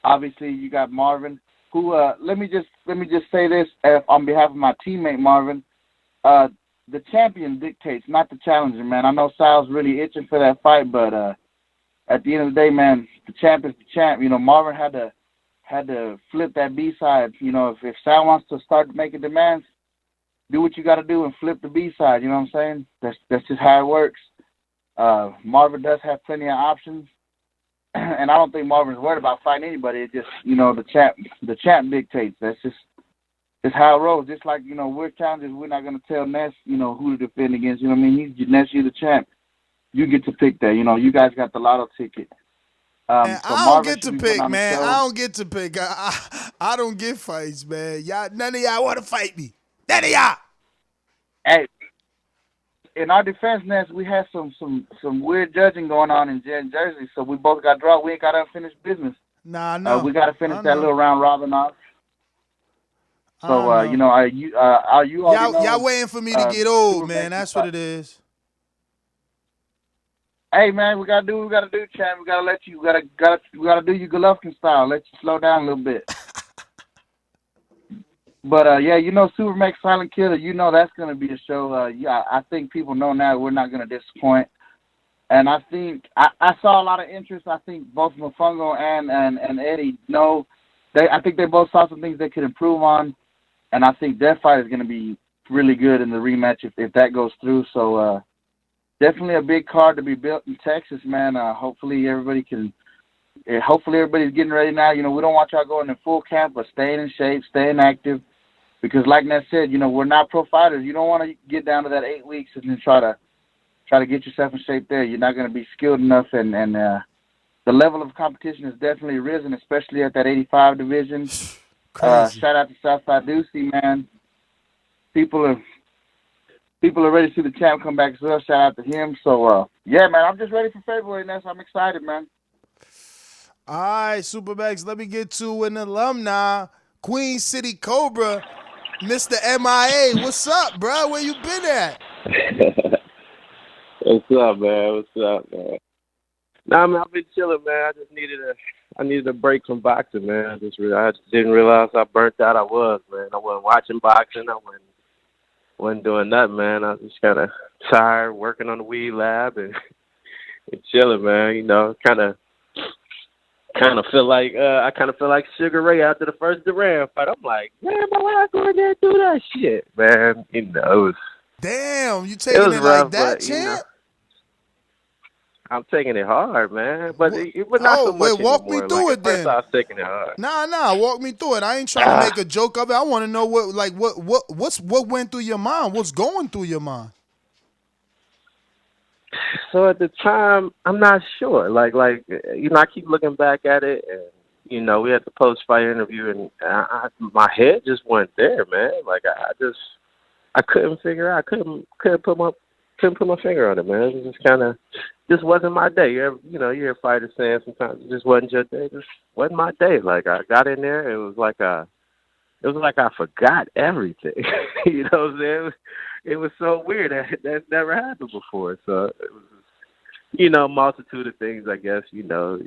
Obviously, you got Marvin, who, let me just say this on behalf of my teammate Marvin, the champion dictates, not the challenger, man. I know Sal's really itching for that fight, but at the end of the day, man, the champ is the champ. Marvin had to flip that B-side. If Sal wants to start making demands, do what you got to do and flip the B-side. You know what I'm saying? That's just how it works. Marvin does have plenty of options, and I don't think Marvin's worried about fighting anybody. It's just, the champ dictates. That's just how it rolls. Just like, we're challengers, we're not going to tell Ness, who to defend against. You know what I mean? Ness, you're the champ. You get to pick that. You guys got the lotto ticket.
I don't get to pick, man. I don't get to pick. I don't get fights, man. None of y'all want to fight me. None of y'all.
Hey, in our defense, Ness, we had some weird judging going on in Jersey, so we both got dropped. We ain't got unfinished business.
Nah, no.
We got to finish that little round robin off. So, are you?
Y'all waiting for me to get old, man. That's what it is.
Hey, man, we gotta do what we gotta do, champ. We gotta let you. We gotta do you Golovkin style. Let you slow down a little bit. But Super Max Silent Killer. That's gonna be a show. I think people know now we're not gonna disappoint. And I think I saw a lot of interest. I think both Mofongo and Eddie I think they both saw some things they could improve on. And I think their fight is gonna be really good in the rematch if that goes through. So. Definitely a big card to be built in Texas, man. Hopefully everybody's getting ready now. We don't want y'all going in full camp, but staying in shape, staying active. Because like Ness said, we're not pro fighters. You don't want to get down to that 8 weeks and then try to get yourself in shape there. You're not going to be skilled enough, and the level of competition has definitely risen, especially at that 85 division. Shout out to Southside Ducey, man. People are ready to see the champ come back as well. Shout out to him. So, man, I'm just ready for February, Ness. I'm excited, man.
All right, Supermax, let me get to an alumni. Queen City Cobra, Mr. MIA. What's up, bro? Where you been at?
What's up, man? Nah, man, I've been chilling, man. I needed a break from boxing, man. I just didn't realize how burnt out I was, man. I wasn't watching boxing. I wasn't doing nothing, man. I was just kind of tired, working on the weed lab and chilling, man. Kind kind of feel like Sugar Ray after the first Duran fight. I'm like, man, why I go in there and do that shit, man? You know, it was.
Damn, you taking it
rough,
like that,
but,
champ?
I'm taking it hard, man. But not so much
walk me
anymore.
through
like,
it
at first
then.
I was taking it hard.
Nah, walk me through it. I ain't trying to make a joke of it. I want to know what went through your mind. What's going through your mind?
So at the time, I'm not sure. Like you know, I keep looking back at it, and you know, we had the post-fight interview, and my head just went there, man. Like I couldn't figure out. I couldn't put my finger on it, man. It was just wasn't my day. You hear fighters saying sometimes it just wasn't your day. It just wasn't my day. Like I got in there, it was like I forgot everything. You know what I'm saying? It was so weird. That's never happened before. So it was, you know, multitude of things, I guess. You know,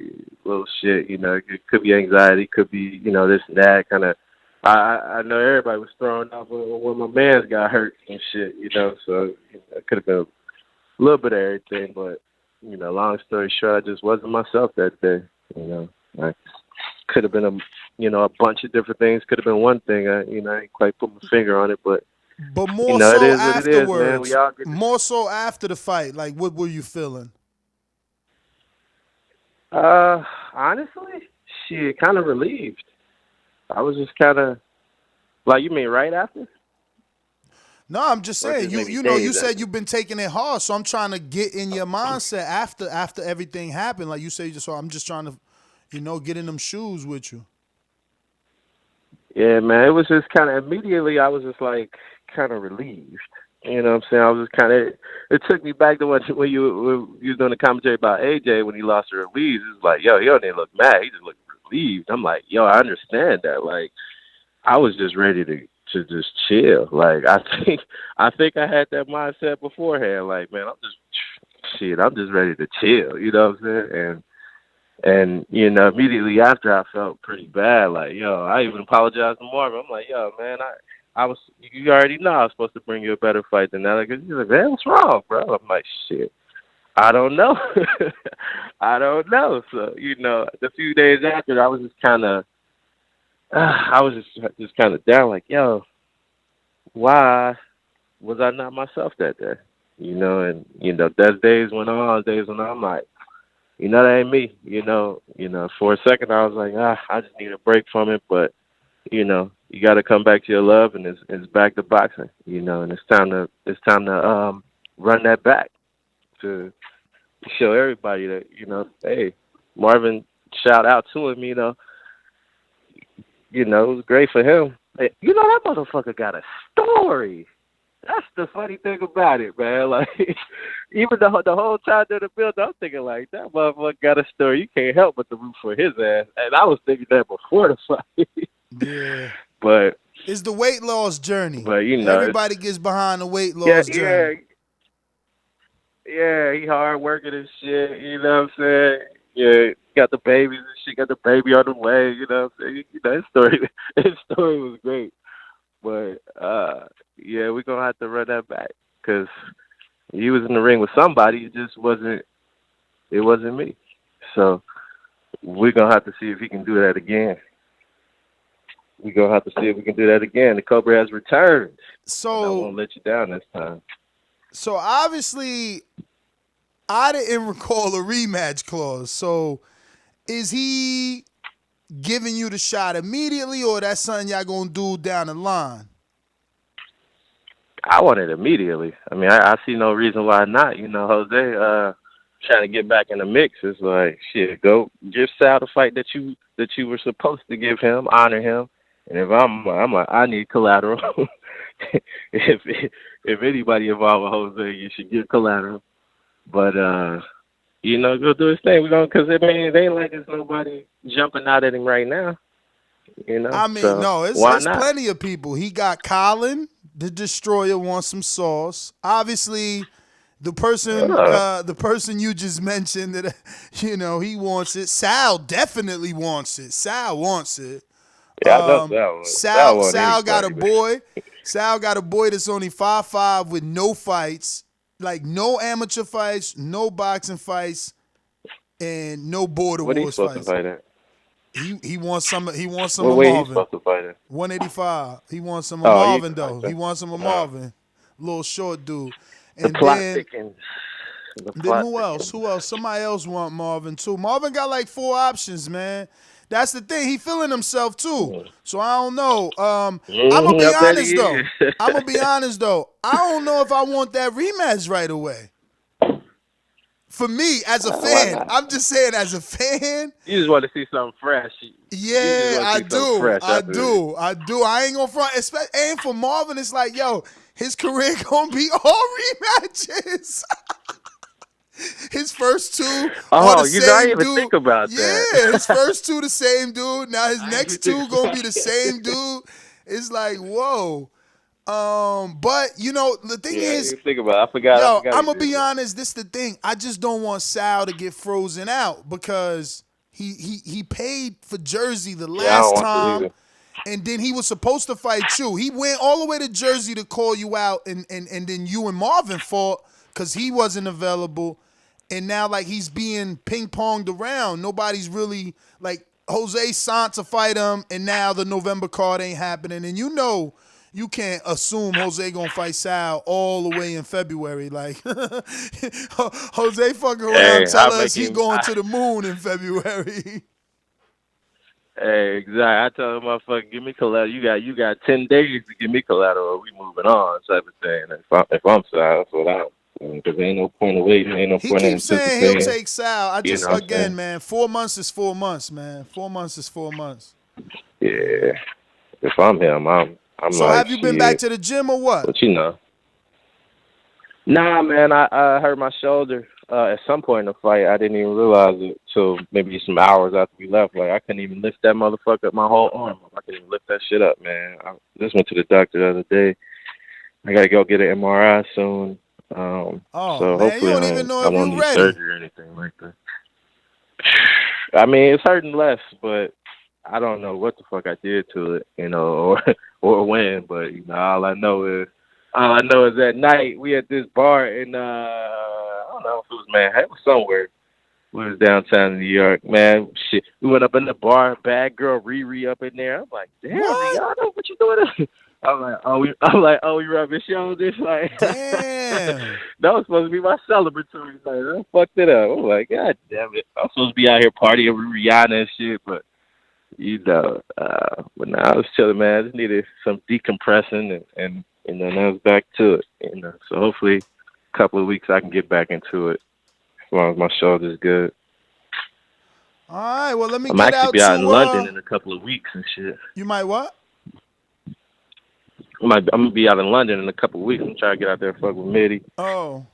little shit. You know, it could be anxiety, could be, you know, this and that kind of. I know everybody was thrown off when my man's got hurt and shit. You know, so it could have been a little bit of everything. But you know, long story short, I just wasn't myself that day. You know, I could have been a bunch of different things. Could have been one thing. I ain't quite put my finger on it, but
more
you know,
so
it is
afterwards.
what it is, man. We all
more so after the fight. Like, what were you feeling?
Honestly, shit, kind of relieved. I was just kind of like, you mean right after?
No, I'm just saying. You said you've been taking it hard, so I'm trying to get in your mindset after everything happened. Like you say, so I'm just trying to, you know, get in them shoes with you.
Yeah, man. It was just kind of immediately. I was just like kind of relieved. You know what I'm saying? I was just kind of. It took me back to when you was doing the commentary about AJ when he lost to Ruiz. It was like, yo, he didn't look mad. He just looked relieved. I'm like, yo, I understand that. Like, I was just ready to just chill. Like, I think I had that mindset beforehand. Like, man, I'm just ready to chill. You know what I'm saying? And you know, immediately after, I felt pretty bad. Like, yo, I even apologized to Marvin. I'm like, yo, man, I was. You already know I was supposed to bring you a better fight than that. Like, he's like, man, what's wrong, bro? I'm like, shit, I don't know. I don't know. So, you know, the few days after, I was just kind of. I was just kind of down, like, yo, why was I not myself that day? You know, and you know, as days went on, I'm like, you know, that ain't me. You know, for a second I was like, I just need a break from it, but you know, you got to come back to your love, and it's back to boxing. You know, and it's time to run that back to show everybody that, you know, hey, Marvin, shout out to him. You know, it was great for him. You know, that motherfucker got a story. That's the funny thing about it, man. Like, even the whole time during the build, I'm thinking, like, that motherfucker got a story. You can't help but to root for his ass. And I was thinking that before the fight.
Yeah.
But
it's the weight loss journey.
But, you know,
everybody gets behind the weight loss journey.
Yeah, he hard working and shit. You know what I'm saying? Yeah, got the babies and shit. Got the baby on the way. You know what I'm saying? You know, his story was great. But yeah, we're gonna have to run that back because he was in the ring with somebody. It just wasn't. It wasn't me. So we're gonna have to see if he can do that again. We're gonna have to see if we can do that again. The Cobra has returned.
So
I won't let you down this time.
So obviously, I didn't recall a rematch clause. So is he giving you the shot immediately, or that's something y'all gonna do down the line?
I want it immediately. I mean, I see no reason why not. You know, Jose trying to get back in the mix is like, shit, go give Sal the fight that you were supposed to give him, honor him. And if I'm like, I need collateral. if anybody involved with Jose, you should get collateral. But you know, go do his thing. Because it ain't like there's nobody jumping out at him right now. You know,
I mean,
so
no, it's plenty of people. He got Colin, the Destroyer, wants some sauce. Obviously, the person you just mentioned that, you know, he wants it. Sal definitely wants it. Sal wants it.
Yeah, I know Sal.
Sal got a boy. Sal got a boy that's only 5'5" with no fights, like no amateur fights, no boxing fights, and no border
wars
fights.
Fight at?
He wants some. He wants some
What
of
weight he
Marvin.
supposed to fight in?
185. He wants some of
Oh,
Marvin though.
okay.
He wants some of Marvin. Little short dude.
The
And
plot
then
thickens.
then who else? Who else? Somebody else want Marvin too. Marvin got like 4 options, man. That's the thing. He feeling himself too. So I don't know. I'm gonna be
I bet
honest
he
though.
is.
I'm gonna be honest though. I don't know if I want that rematch right away. For me, as a fan, I'm just saying, as a fan.
You just want to see something fresh.
Yeah, I do.
Fresh
I do. I ain't gonna front. And for Marvin, it's like, yo, his career gonna be all rematches. His first 2 are the same
I didn't even
dude.
think about that.
Yeah, his first 2 the same dude. Now his next 2 gonna be the same dude. It's like, whoa. But you know, the thing is,
think about it. I forgot.
I'm gonna be honest. This the thing. I just don't want Sal to get frozen out because he paid for Jersey the last time, and then he was supposed to fight you. He went all the way to Jersey to call you out, and then you and Marvin fought because he wasn't available, and now like he's being ping ponged around. Nobody's really like Jose signed to fight him, and now the November card ain't happening, and you know. You can't assume Jose gonna fight Sal all the way in February. Like Jose fucking around, tell us he going to the moon in February.
Hey, exactly. I tell him, motherfucker, give me collateral. You got 10 days to give me collateral, or we moving on, type of thing. If I'm Sal, that's what I'm. Because ain't no point of waiting. Ain't no point in
keeps saying he'll take Sal. I just again, man, 4 months is 4 months, man. 4 months is 4 months.
Yeah. If I'm him, I'm
so
like,
have you been back to the gym or what?
But you know. Nah, man, I hurt my shoulder at some point in the fight. I didn't even realize it till maybe some hours after we left. Like, I couldn't even lift that motherfucker up, my whole arm. I couldn't even lift that shit up, man. I just went to the doctor the other day. I got to go get an MRI soon. So
man,
hopefully
you don't even know
I
if
won't
you're
need
ready.
surgery or anything like that. I mean, it's hurting less, but I don't know what the fuck I did to it, you know, or when. But you know, all I know is that night we at this bar in I don't know if it was Manhattan, it was somewhere. We was downtown in New York, man. Shit, we went up in the bar, bad girl Riri up in there. I'm like, damn, Rihanna, what you doing? I'm like, we rubbing shoulders. Like,
damn.
That was supposed to be my celebratory night. I fucked it up. I'm like, God damn it. I'm supposed to be out here partying with Rihanna and shit, but you know, but now I was chilling, man. I just needed some decompressing and then I was back to it. You know, so hopefully a couple of weeks I can get back into it as long as my shoulder's good.
All right, well, let me
I'm
get
actually
out
be out
to
in London in a couple of weeks and shit.
You might what?
I'm gonna be out in London in a couple of weeks. I'm trying to get out there and fuck with Mitty.
Oh,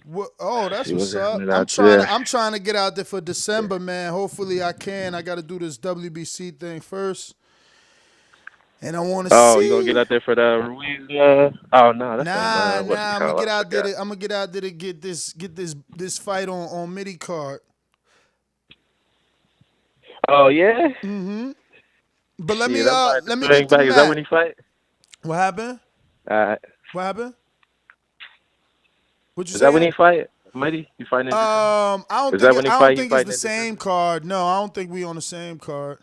that's
See
what's
what's
up.
happening
I'm trying to get out there for December, man. Hopefully I can. I got to do this WBC thing first, and I want to see.
Oh, you gonna get out there for the Ruiz? Oh no, that's
nah. I'm gonna get out there. I'm gonna get out there to get this fight on Mitty card.
Oh yeah.
Mm-hmm. But let me
get
get to
Matt. Is that when he fight?
What happened?
All right.
What happened? What you
Is
say?
that when he fight? Mighty? You fighting?
I don't think it's the same card. No, I don't think we on the same card.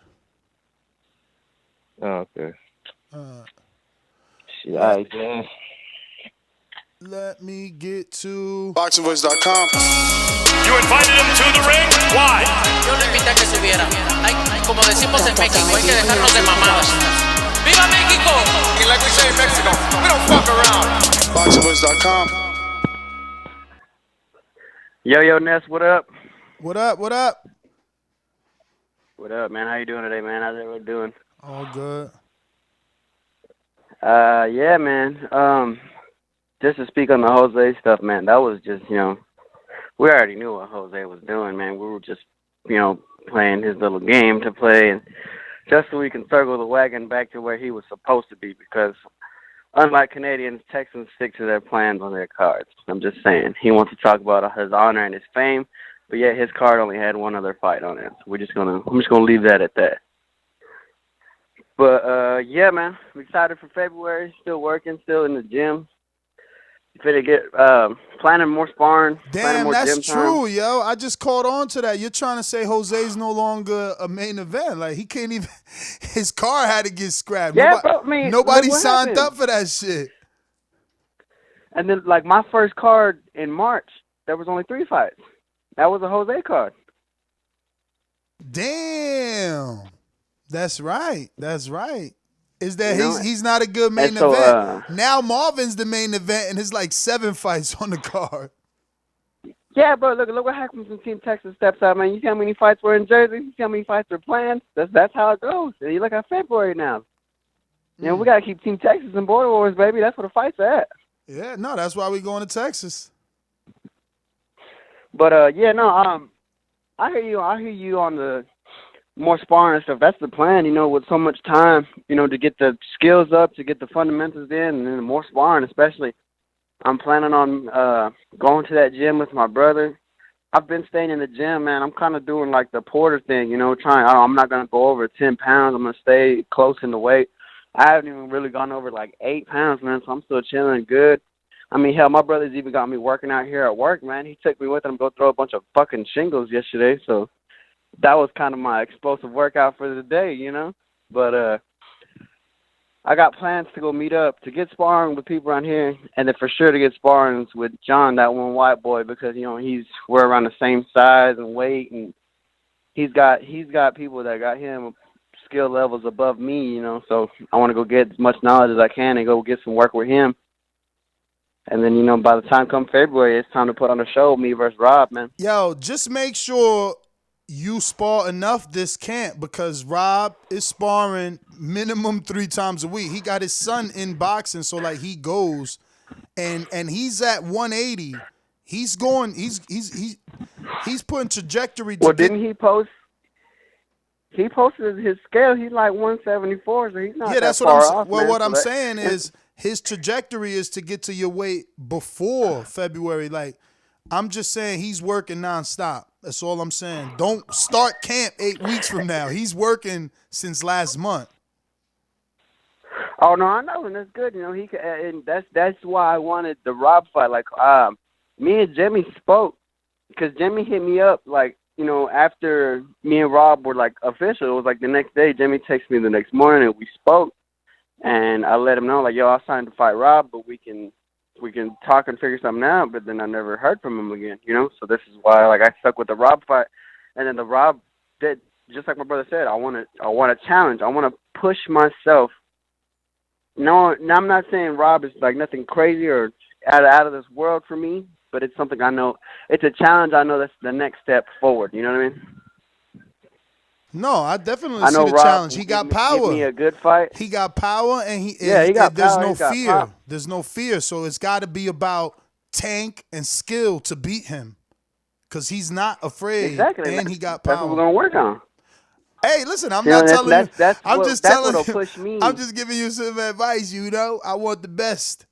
Oh, okay. Shit, all right, man.
Let me get to
Boxingvoice.com. You invited him to the ring? Why?
Yo lo invité a que subiera. Como decimos en México, hay que dejarnos de mamadas. ¡Viva México!
And like we say in Mexico, we don't fuck around. Boxingvoice.com.
Yo, Ness, what up?
What up?
What up, man? How you doing today, man? How's everyone doing?
All good.
Yeah, man. Just to speak on the Jose stuff, man, that was just, we already knew what Jose was doing, man. We were just, playing his little game to play, and just so we can circle the wagon back to where he was supposed to be, because unlike Canadians, Texans stick to their plans on their cards. I'm just saying. He wants to talk about his honor and his fame, but yet his card only had one other fight on it. So I'm just gonna leave that at that. But yeah, man, I'm excited for February. Still working, still in the gym. Finna get planning more sparring, planning
Damn,
more
that's
gym time.
true, yo. I just caught on to that. You're trying to say Jose's no longer a main event. Like, he can't even – his car had to get scrapped.
Yeah, bro, I mean,
nobody
look what
signed
happened.
up for that shit.
And then, like, my first card in March, there was only 3 fights. That was a Jose card.
Damn. That's right. That's right. Is that
You know,
he's not a good main
so,
event. Now Marvin's the main event, and it's like 7 fights on the card.
Yeah, bro, look what happens when Team Texas steps out, man. You see how many fights were in Jersey? You see how many fights are planned? That's how it goes. And you look at February now. You know, we got to keep Team Texas in Border Wars, baby. That's where the fights are at.
Yeah, no, that's why we going to Texas.
But, yeah, no, I hear you. I hear you on the more sparring stuff. That's the plan, you know, with so much time, you know, to get the skills up, to get the fundamentals in, and then more sparring especially. I'm planning on going to that gym with my brother. I've been staying in the gym, man. I'm kind of doing like the Porter thing, you know, I'm not going to go over 10 pounds. I'm going to stay close in the weight. I haven't even really gone over like 8 pounds, man, so I'm still chilling good. I mean, hell, my brother's even got me working out here at work, man. He took me with him to go throw a bunch of fucking shingles yesterday, so that was kind of my explosive workout for the day, you know. But I got plans to go meet up, to get sparring with people around here, and then for sure to get sparring with John, that one white boy, because, you know, we're around the same size and weight, and he's got people that got him skill levels above me, you know, so I want to go get as much knowledge as I can and go get some work with him. And then, you know, by the time come February, it's time to put on a show, me versus Rob, man.
Yo, just make sure you spar enough this camp, because Rob is sparring minimum 3 times a week. He got his son in boxing, so like he goes and he's at 180. He's putting trajectory to
didn't he post? He posted his scale. He's like 174, so he's not that
that's
far
what I'm
off,
well,
man.
what I'm saying is his trajectory is to get to your weight before February. Like, I'm just saying he's working nonstop. That's all I'm saying. Don't start camp 8 weeks from now. He's working since last month.
Oh no, I know, and that's good. You know, he can, and that's why I wanted the Rob fight. Like, me and Jimmy spoke, because Jimmy hit me up like, you know, after me and Rob were like official. It was like the next day. Jimmy texted me the next morning, and we spoke, and I let him know like, yo, I signed to fight Rob, but we can talk and figure something out. But then I never heard from him again, you know. So this is why, like, I stuck with the Rob fight, and then the Rob did just like my brother said. I want a challenge. I want to push myself. No, I'm not saying Rob is like nothing crazy or out of this world for me, but it's something I know. It's a challenge. I know that's the next step forward. You know what I mean?
No, I definitely
I know
see the
Rob
challenge. He got power.
Give me a good fight.
He got power, and
he got
there's
power.
no
He's got
fear.
pop.
There's no fear. So it's got to be about tank and skill to beat him, because he's not afraid.
Exactly.
And he got
That's
power.
what we're gonna work on.
Hey, listen, I'm not telling you. I'm just telling
what'll
you.
push me.
I'm just giving you some advice. You know, I want the best.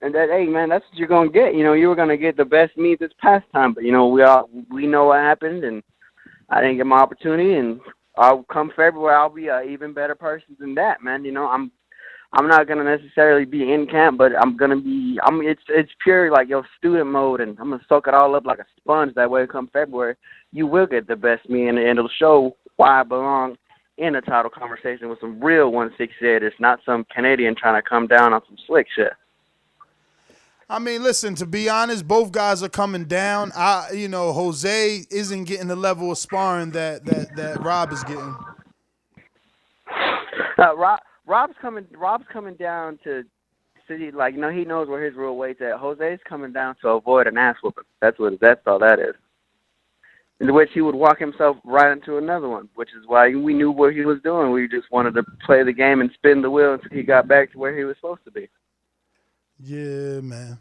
And that, hey man, that's what you're gonna get. You know, you were gonna get the best me this past time, but you know, we know what happened, and I didn't get my opportunity. And I'll come February, I'll be an even better person than that, man. You know, I'm not gonna necessarily be in camp, but I'm gonna be. It's pure like student mode, and I'm gonna soak it all up like a sponge. That way, come February, you will get the best me, and it'll show why I belong in a title conversation with some real 168ers, not some Canadian trying to come down on some slick shit.
I mean, listen, to be honest, both guys are coming down. Jose isn't getting the level of sparring that Rob is getting.
Rob's coming down to see, like, you know, he knows where his real weight's at. Jose's coming down to avoid an ass whooping. That's all that is. In which he would walk himself right into another one, which is why we knew what he was doing. We just wanted to play the game and spin the wheel until he got back to where he was supposed to be.
Yeah, man.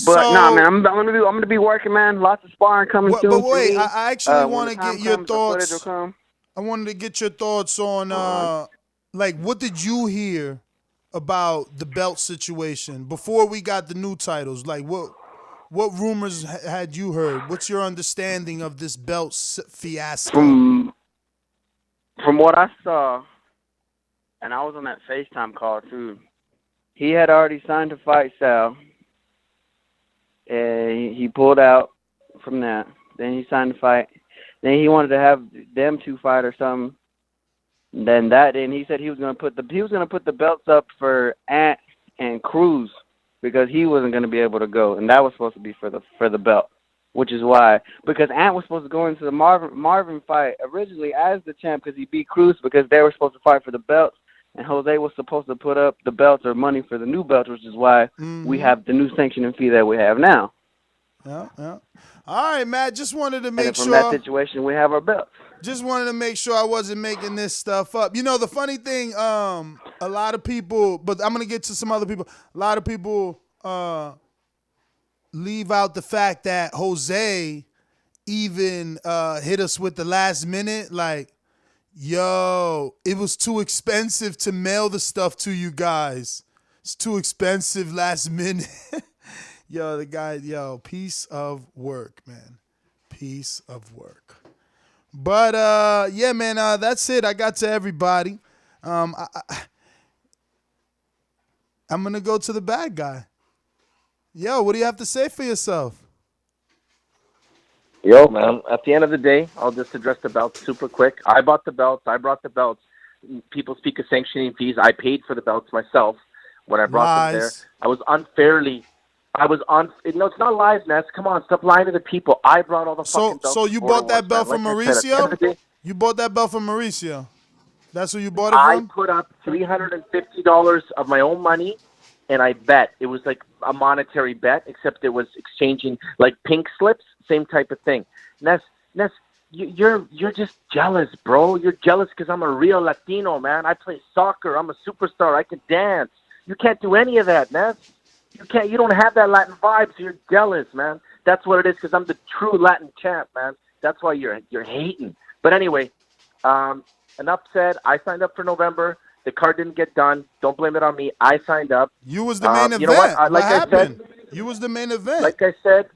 But man, I'm gonna be working, man. Lots of sparring coming soon.
But wait,
for me.
I actually want to get your
comes,
thoughts. I wanted to get your thoughts on like, what did you hear about the belt situation before we got the new titles? Like, what rumors had you heard? What's your understanding of this belt fiasco?
From what I saw, and I was on that FaceTime call too. he had already signed to fight Sal, and he pulled out from that. Then he signed to fight. Then he wanted to have them two fight or something. Then he said he was gonna put the belts up for Ant and Cruz because he wasn't gonna be able to go, and that was supposed to be for the belt, which is why, because Ant was supposed to go into the Marvin fight originally as the champ because he beat Cruz because they were supposed to fight for the belts, and Jose was supposed to put up the belts or money for the new belts, which is why we have the new sanctioning fee that we have now.
Yeah. All right, Matt. Just wanted to make sure.
From that situation, we have our belts.
Just wanted to make sure I wasn't making this stuff up. You know, the funny thing, a lot of people, but I'm gonna get to some other people. A lot of people leave out the fact that Jose even hit us with the last minute, like, yo, it was too expensive to mail the stuff to you guys. It's too expensive last minute. Yo, the guy, piece of work, man. Piece of work. But, yeah, man, that's it. I got to everybody. I'm going to go to the bad guy. Yo, what do you have to say for yourself?
Yo, man, at the end of the day, I'll just address the belts super quick. I bought the belts. I brought the belts. People speak of sanctioning fees. I paid for the belts myself when I brought them there. I was unfairly... No, it's not lies, Ness. Come on, stop lying to the people. I brought all the fucking belts.
So you bought that belt from Mauricio? You bought that belt from Mauricio? That's who you bought it from?
I put up $350 of my own money, and I bet. It was like a monetary bet, except it was exchanging like pink slips, same type of thing. Ness, you're just jealous, bro. You're jealous because I'm a real Latino, man. I play soccer. I'm a superstar. I can dance. You can't do any of that, Ness. You don't have that Latin vibe, so you're jealous, man. That's what it is, because I'm the true Latin champ, man. That's why you're hating. But anyway, enough said. I signed up for November. The card didn't get done. Don't blame it on me. I signed up.
You was the main event.
You know what?
What happened? You was the main event.
Like I said.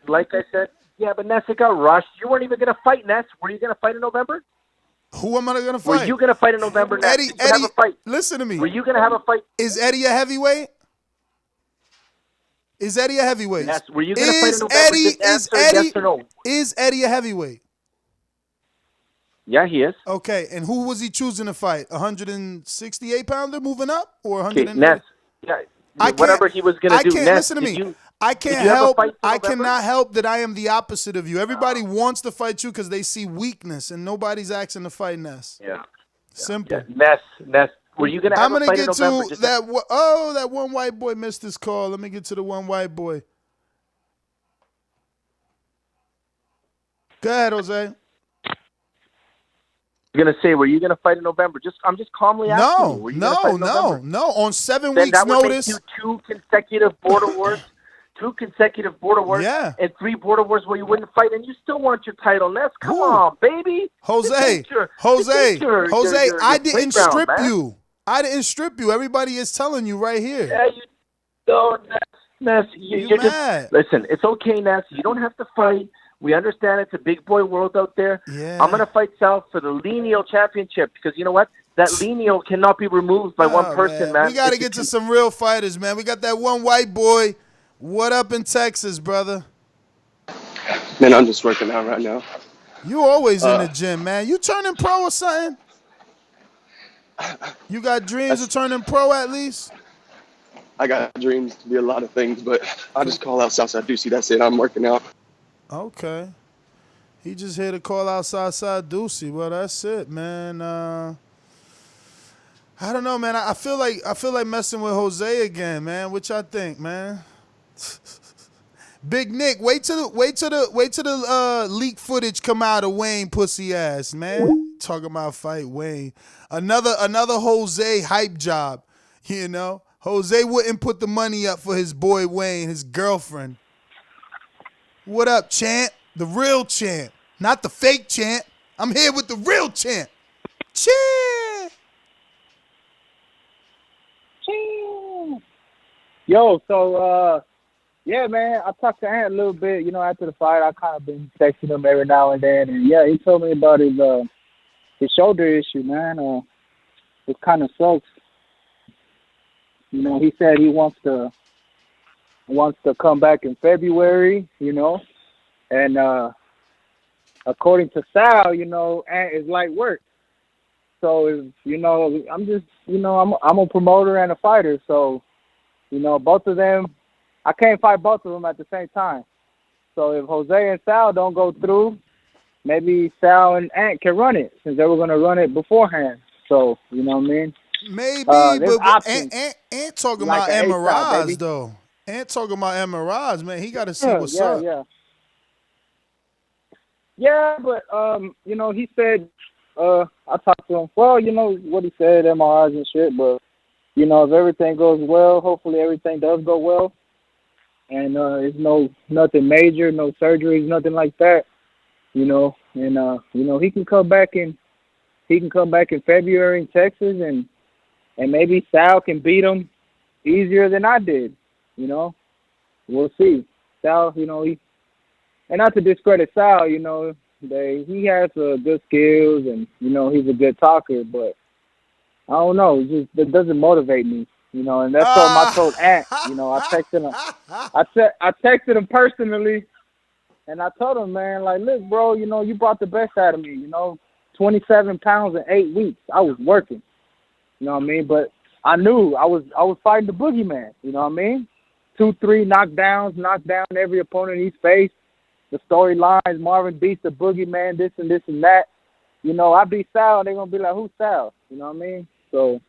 Yeah, but Ness, it got rushed. You weren't even going to fight, Ness. Were you going to fight in November?
Who am I going to fight?
Were you going to fight in November, Ness?
Eddie,
have a fight.
Listen to me.
Were you going to have a fight?
Is Eddie a heavyweight? Is Eddie a heavyweight?
Yes. Were you going to fight in November? Yes or no?
Is Eddie a heavyweight?
Yeah, he is.
Okay, and who was he choosing to fight? 168-pounder moving up, or 100?
Okay, Ness. Yeah. Whatever he was going to do. Ness,
listen to me. I cannot help that I am the opposite of you. Everybody wants to fight you because they see weakness, and nobody's asking to fight Ness.
Yeah.
Simple.
Yeah. Ness. Were you going to have a fight in November?
I'm going to get to that. That one white boy missed his call. Let me get to the one white boy. Go ahead, Jose.
You're going to say, were you going to fight in November? I'm just calmly asking you. Were you
No. On 7 weeks' notice.
Then that would make you 2 consecutive border wars. 2 consecutive border wars.
Yeah.
And 3 border wars where you wouldn't fight, and you still want your title. Ness, come on, baby.
Jose, I didn't strip you. I didn't strip you. Everybody is telling you right here.
Yeah, you don't, Ness. You're
mad.
Just, listen, it's okay, Ness. You don't have to fight. We understand it's a big boy world out there.
Yeah.
I'm going to fight Sal for the Lineal Championship because you know what? That Lineal cannot be removed by one person, man.
We got to get to some real fighters, man. We got that one white boy. What up in Texas, brother?
Man, I'm just working out right now.
You always in the gym, man. You turning pro or something? You got dreams of turning pro at least?
I got dreams to be a lot of things, but I just call out Southside Ducey. That's it. I'm working out.
Okay. He just here to call out Southside Ducey. Well, that's it, man. I don't know, man. I feel like messing with Jose again, man. What y'all think, man? Big Nick, wait till the leak footage come out of Wayne pussy ass, man. Talking about fight Wayne. Another Jose hype job, you know. Jose wouldn't put the money up for his boy Wayne, his girlfriend. What up, champ? The real champ, not the fake champ. I'm here with the real champ. Champ.
Yo, so yeah, man, I talked to Ant a little bit, you know, after the fight. I kind of been texting him every now and then, and yeah, he told me about his shoulder issue, man. It kind of sucks. he said he wants to come back in February, and according to Sal, Ant is light work. So, I'm just, I'm a promoter and a fighter. So, both of them, I can't fight both of them at the same time. So if Jose and Sal don't go through, maybe Sal and Ant can run it since they were going to run it beforehand. So, you know what I mean?
Maybe,
there's
but
options.
Ant talking
Like
about
an A-style, baby.
MRIs, though. Ant talking about MRIs, man. He got to see what's up.
Yeah, but, he said, I talked to him. Well, what he said, MRIs and shit, but, if everything goes well, hopefully everything does go well. And it's nothing major, no surgeries, nothing like that, and he can come back in February in Texas, and maybe Sal can beat him easier than I did, we'll see. Sal, and not to discredit Sal, he has good skills and he's a good talker, but I don't know, it doesn't motivate me. And that's what I told Ant. I texted him. I texted him personally, and I told him, man, like, look, bro, you brought the best out of me. 27 pounds in 8 weeks. I was working. You know what I mean? But I knew I was fighting the boogeyman. You know what I mean? 2-3 knockdowns, knocked down every opponent he's faced. The storylines, Marvin beats the boogeyman, this and this and that. I beat Sal, and they're gonna be like, who's Sal? You know what I mean? So,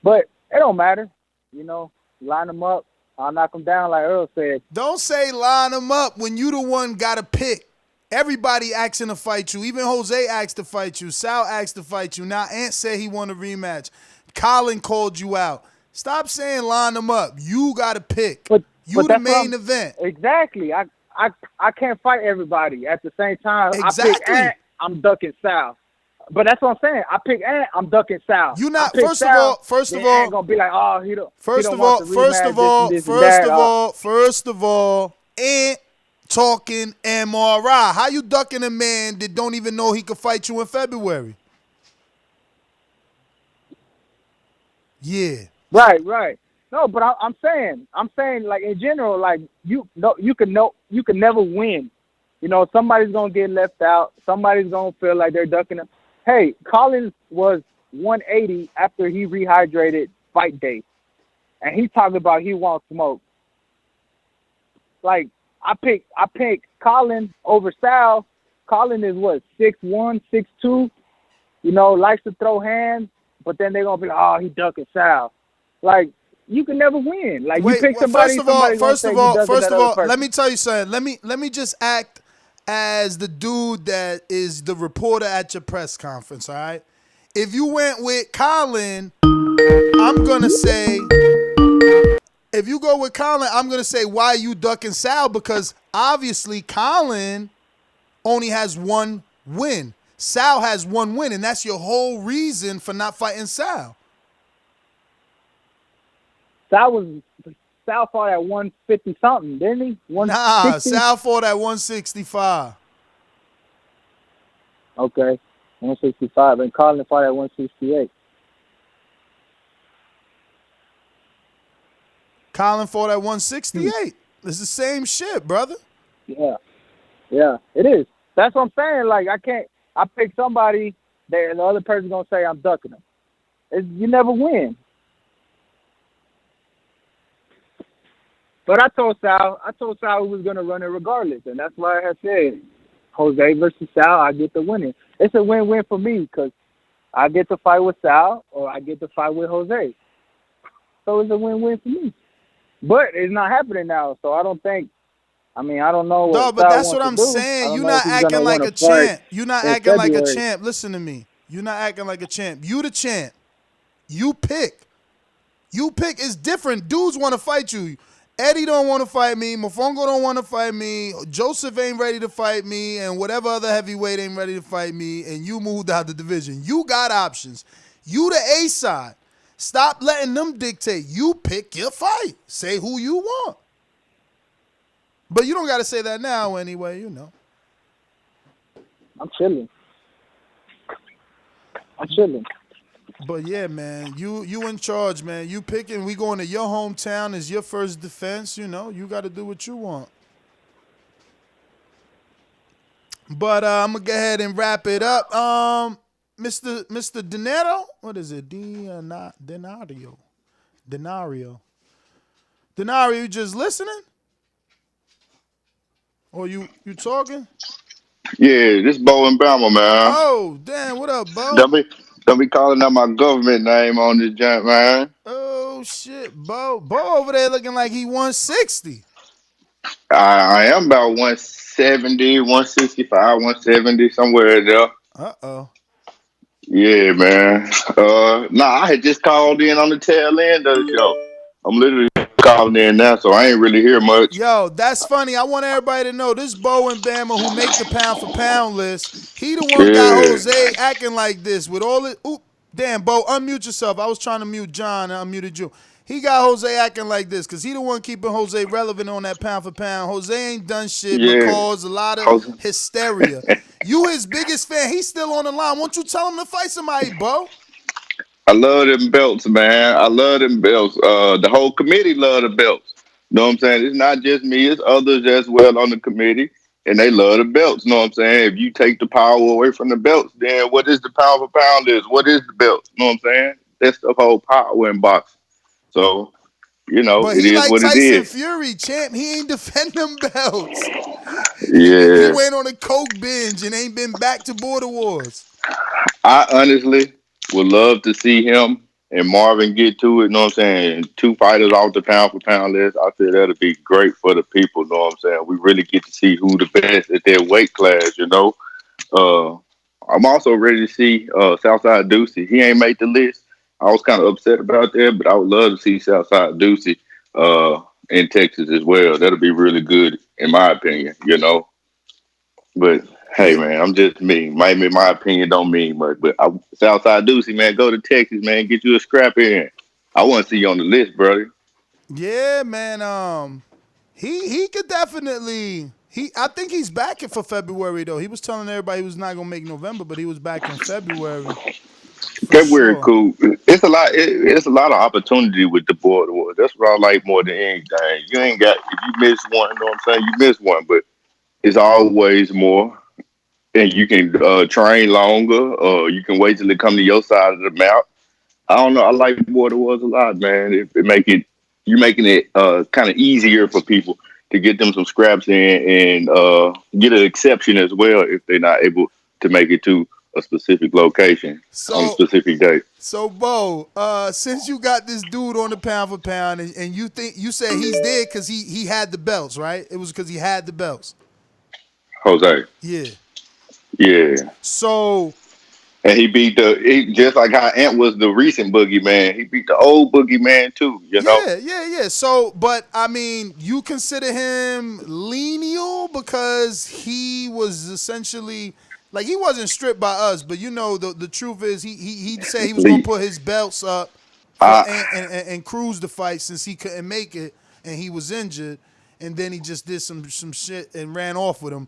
but it don't matter, line them up. I'll knock them down like Earl said.
Don't say line them up when you the one got to pick. Everybody asking to fight you. Even Jose asked to fight you. Sal asked to fight you. Now Ant said he want a rematch. Colin called you out. Stop saying line them up. You got to pick.
But
the main event.
Exactly. I can't fight everybody at the same time.
Exactly.
I pick Ant, I'm ducking Sal. But that's what I'm saying. I pick Ant, I'm ducking Sal.
You not
first of all, gonna be like, oh, he don't. First of
all, Ant talking MRI. How you ducking a man that don't even know he could fight you in February? Yeah.
Right. No, but I'm saying, like in general, like you can never win. Somebody's gonna get left out. Somebody's gonna feel like they're ducking him. Hey, Collins was 180 after he rehydrated fight day, and he talked about he wants smoke. Like I pick Collins over Sal. Collins is what, 6'1", 6'2", likes to throw hands, but then they're gonna be like, oh, he ducking Sal. Like you can never win. Like you pick somebody. First of all,
let me tell you something. Let me just act as the dude that is the reporter at your press conference, all right? If you went with Colin, I'm going to say, if you go with Colin, I'm going to say, why are you ducking Sal? Because obviously Colin only has one win. Sal has one win, and that's your whole reason for not fighting Sal.
Sal fought at 150 something, didn't he?
Nah, Sal fought at 165.
Okay, 165, and Colin fought at 168.
Colin fought at 168. It's the same shit, brother.
Yeah, it is. That's what I'm saying. Like I pick somebody there, and the other person's gonna say I'm ducking them. You never win. But I told Sal he was going to run it regardless, and that's why I said Jose versus Sal, I get the winning. It's a win-win for me because I get to fight with Sal or I get to fight with Jose. So it's a win-win for me. But it's not happening now, so I don't think – I don't know what
No, but
Sal
that's
wants
what I'm
to do.
saying. You're not acting like a champ. You're not acting like a champ. Listen to me. You're not acting like a champ. You the champ. You pick. It's different. Dudes want to fight you. Eddie don't want to fight me. Mofongo don't want to fight me. Joseph ain't ready to fight me. And whatever other heavyweight ain't ready to fight me. And you moved out the division. You got options. You the A side. Stop letting them dictate. You pick your fight. Say who you want. But you don't got to say that now anyway,
I'm chilling.
But yeah, man, you in charge, man. You picking. We going to your hometown as your first defense. You know, you got to do what you want. But I'm gonna go ahead and wrap it up. Mr. Dinero, what is it? Denario. Denario, you just listening? Or you talking?
Yeah, this Bo and Bama, man.
Oh, damn, what up, Bo?
Don't be calling out my government name on this junk, man.
Oh shit, Bo over there looking like he 160.
I am about 170, 165, 170, somewhere there.
Uh-oh.
Yeah, man. I had just called in on the tail end of the show. I'm literally calling in now, so I ain't really hear much.
Yo, that's funny. I want everybody to know this Bo and Bama who make the pound for pound list. He the one got Jose acting like this with all it. Oop, damn, Bo, unmute yourself. I was trying to mute John and unmuted you. He got Jose acting like this because he the one keeping Jose relevant on that pound for pound. Jose ain't done shit but caused a lot of hysteria. You his biggest fan. He's still on the line. Won't you tell him to fight somebody, Bo?
I love them belts, man. I love them belts. The whole committee love the belts. Know what I'm saying? It's not just me. It's others as well on the committee, and they love the belts. Know what I'm saying? If you take the power away from the belts, then what is the pound for pound is? What is the belt? Know what I'm saying? That's the whole power in boxing. So, you know,
but
it is
like
what
Tyson
it is.
Fury, champ. He ain't defend them belts.
Yeah.
He went on a coke binge and ain't been back to Border Wars.
I honestly would love to see him and Marvin get to it. Know what I'm saying? Two fighters off the pound for pound list. I said that'd be great for the people. Know what I'm saying? We really get to see who the best at their weight class. You know. I'm also ready to see Southside Ducey. He ain't made the list. I was kind of upset about that, but I would love to see Southside Ducey in Texas as well. That'll be really good, in my opinion. You know. But hey, man, I'm just me. Maybe my opinion don't mean much, but Southside Ducey, man, go to Texas, man, get you a scrap in. I want to see you on the list, brother.
Yeah, man. He could definitely. I think he's back for February though. He was telling everybody he was not gonna make November, but he was back in February.
February, cool. It's a lot. It's a lot of opportunity with the Border Wars. That's what I like more than anything. You ain't got if you miss one, you know what I'm saying? You miss one, but it's always more. And you can train longer. You can wait till it come to your side of the map. I don't know. I like Border Wars a lot, man. You're making it kind of easier for people to get them some scraps in and get an exception as well if they're not able to make it to a specific location on a specific day.
So, Bo, since you got this dude on the pound for pound, and you said he's there because he had the belts, right? It was because he had the belts.
Jose.
Yeah.
Yeah.
So.
And he beat just like how Ant was the recent boogeyman. He beat the old boogeyman too, you know?
Yeah. So, but I mean, you consider him lineal because he was essentially like he wasn't stripped by us, but you know the truth is he said he was gonna put his belts up and cruise the fight since he couldn't make it and he was injured, and then he just did some shit and ran off with him.